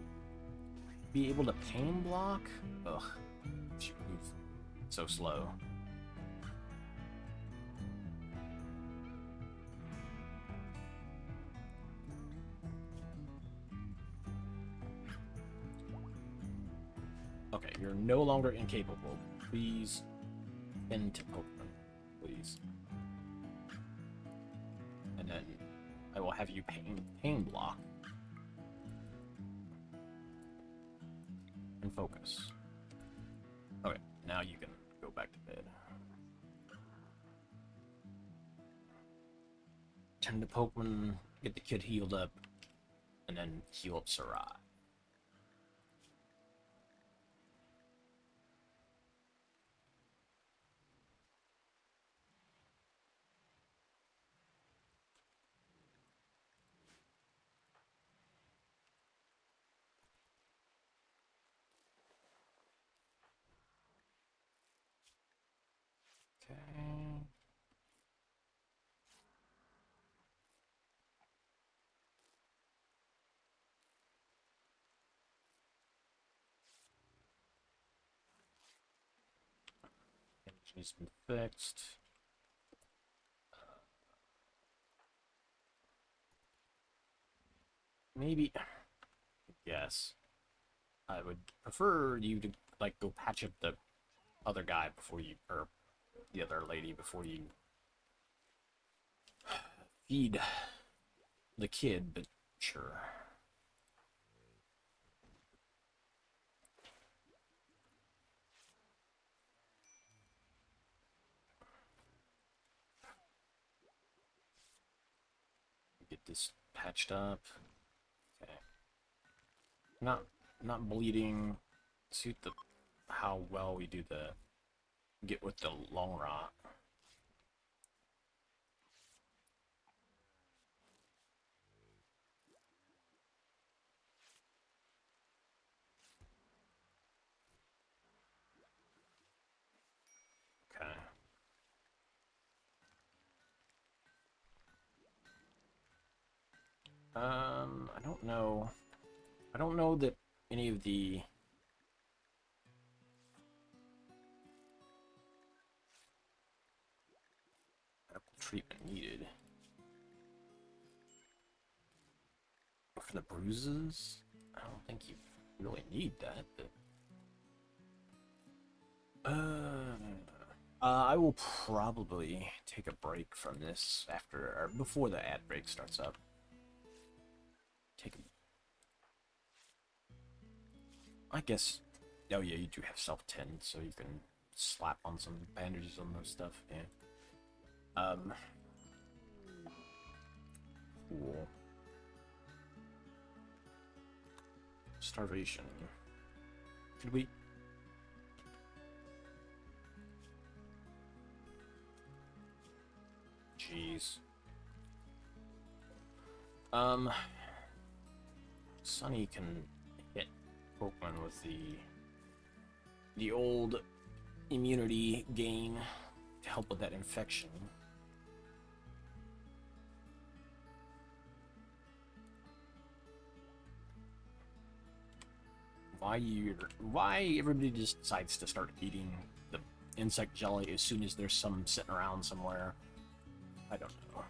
be able to pain block? Ugh. She moves so slow. longer incapable. Please into Pokemon, please. And then I will have you pain block. And focus. Okay, now you can go back to bed. Tend to Pokemon, get the kid healed up, and then heal up Sarai. Okay. Damage needs to be fixed. Maybe. Yes. I would prefer you to, like, go patch up the other guy before you, or the other lady before you feed the kid, but sure. Get this patched up. Okay. Not bleeding. Suit the how well we do the get with the long rot. Okay. I don't know. I don't know that any of the medical treatment needed. For the bruises, I don't think you really need that, but I will probably take a break from this after or before the ad break starts up. I guess. Oh yeah, you do have self-tend, so you can slap on some bandages on those stuff. Yeah. Cool. Starvation. Could we? Jeez. Sunny can hit Pokemon with the old immunity gain to help with that infection. Why everybody just decides to start eating the insect jelly as soon as there's some sitting around somewhere? I don't know.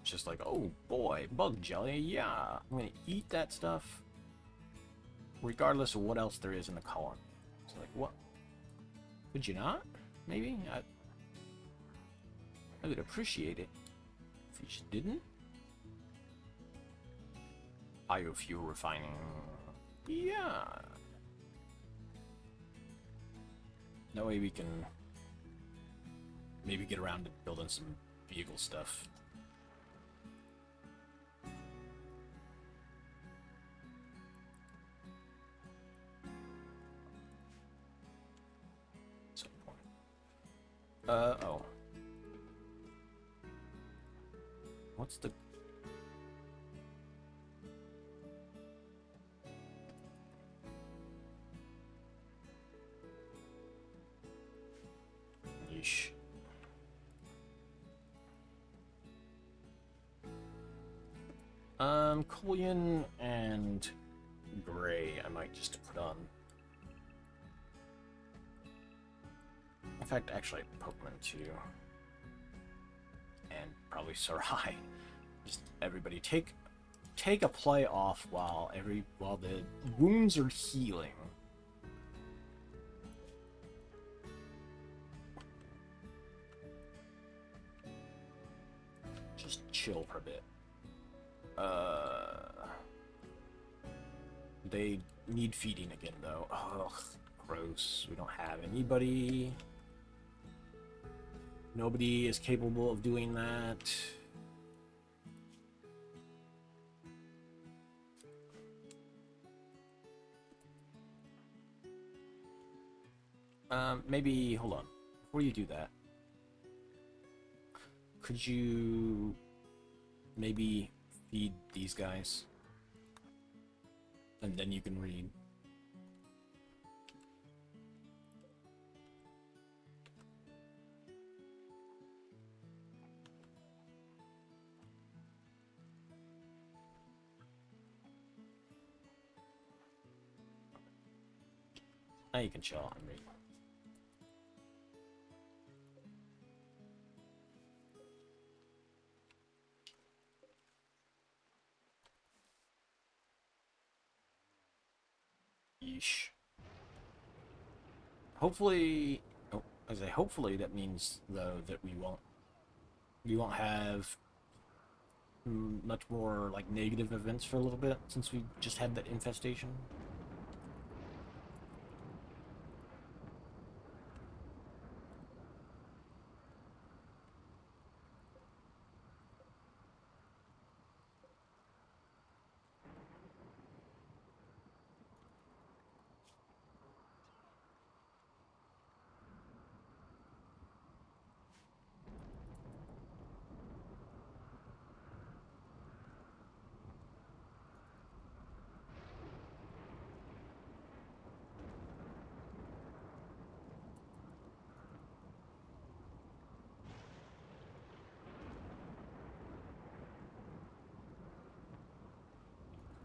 It's just like, oh boy, bug jelly, yeah, I'm gonna eat that stuff regardless of what else there is in the colony. It's like, what? Could you not? Maybe? I would appreciate it if you just didn't. Biofuel refining. Yeah. That way we can maybe get around to building some vehicle stuff. At some point. Oh. What's the... Yeesh. Cullion and Gray I might just put on. In fact, actually, Pokemon too. And probably Sarai. Just everybody take take a play off while the wounds are healing. Just chill for a bit. They need feeding again, though. Ugh, gross. We don't have anybody. Nobody is capable of doing that. Maybe, hold on. Before you do that, could you maybe feed these guys? And then you can read. Now you can chill and read. Yeesh. Hopefully, oh, as I hopefully that means though that we won't have much more like negative events for a little bit since we just had that infestation.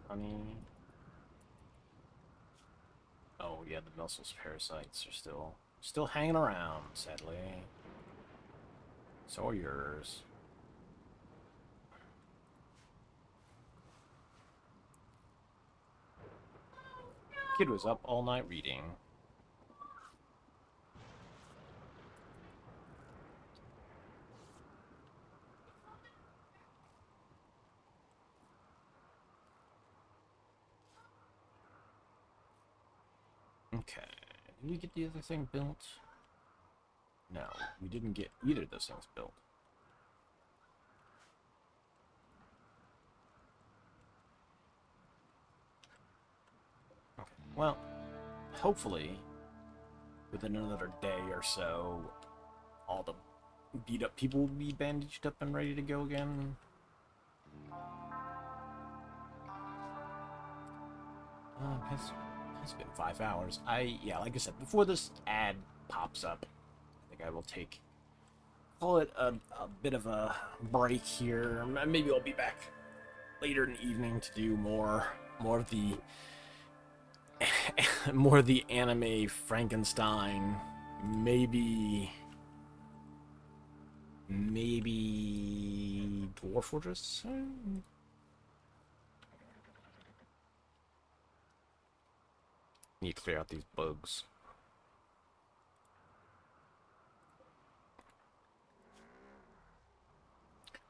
Honey. Oh yeah, the Muscles parasites are still hanging around, sadly. So are yours. Kid was up all night reading. Okay. Did we get the other thing built? No, we didn't get either of those things built. Okay. Well, hopefully, within another day or so, all the beat up people will be bandaged up and ready to go again. It's been 5 hours. Yeah, like I said, before this ad pops up, I think I will call it a bit of a break here. Maybe I'll be back later in the evening to do more of the more of the anime Frankenstein. Maybe Dwarf Fortress. Need to clear out these bugs.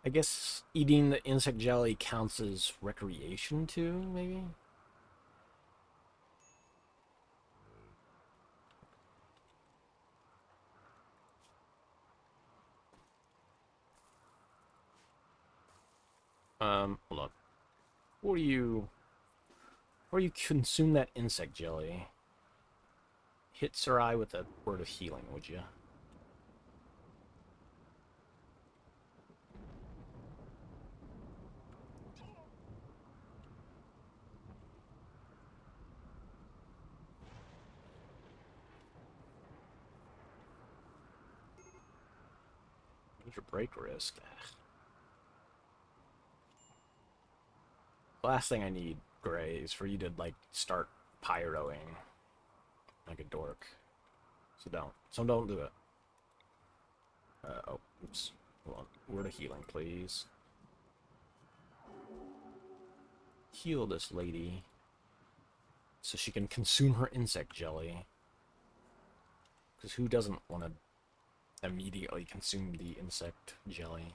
I guess eating the insect jelly counts as recreation too, maybe? Hold on. Before you consume that insect jelly, hit Sarai with a word of healing, would you? Major break risk. Last thing I need, Gray, is for you to like start pyroing like a dork. So don't do it. Oh, oops. Hold on. Word of healing, please. heal this lady so she can consume her insect jelly. Because who doesn't want to immediately consume the insect jelly?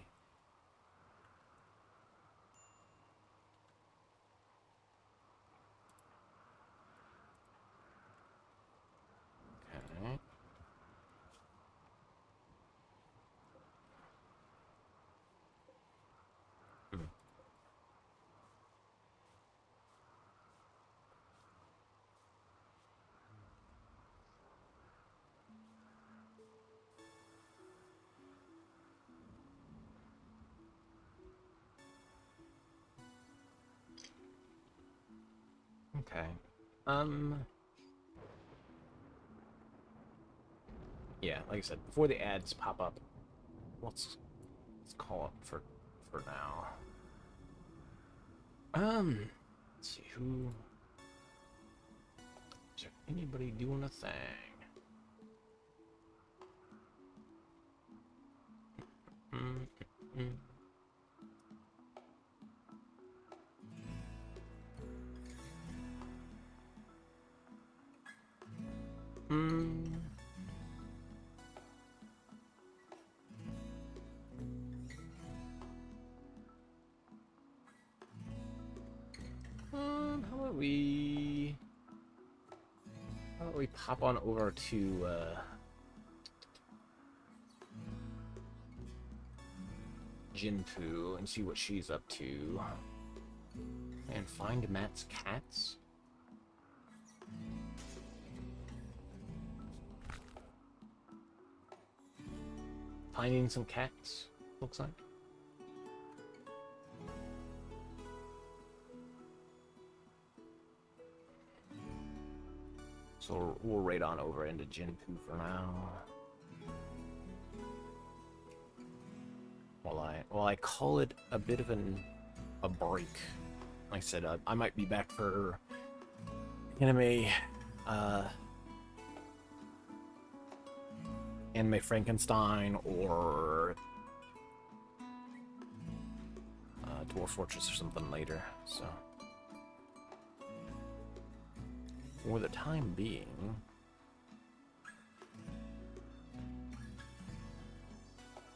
Okay. Okay. Yeah, like I said, before the ads pop up, let's call it for now. Let's see who. Is there anybody doing a thing? Mm-mm. How about we pop on over to Jinpu and see what she's up to, and find Matt's cats. Finding some cats, looks like. So we'll raid on over into Jinpu for now. While I call it a bit of a break. Like I said, I might be back for anime Frankenstein or Dwarf Fortress or something later. So for the time being,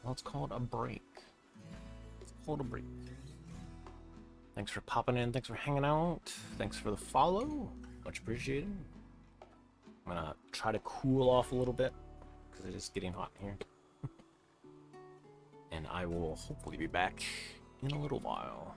let's call it a break. Let's call it a break. Thanks for popping in. Thanks for hanging out. Thanks for the follow. Much appreciated. I'm gonna try to cool off a little bit because it is getting hot here. And I will hopefully be back in a little while.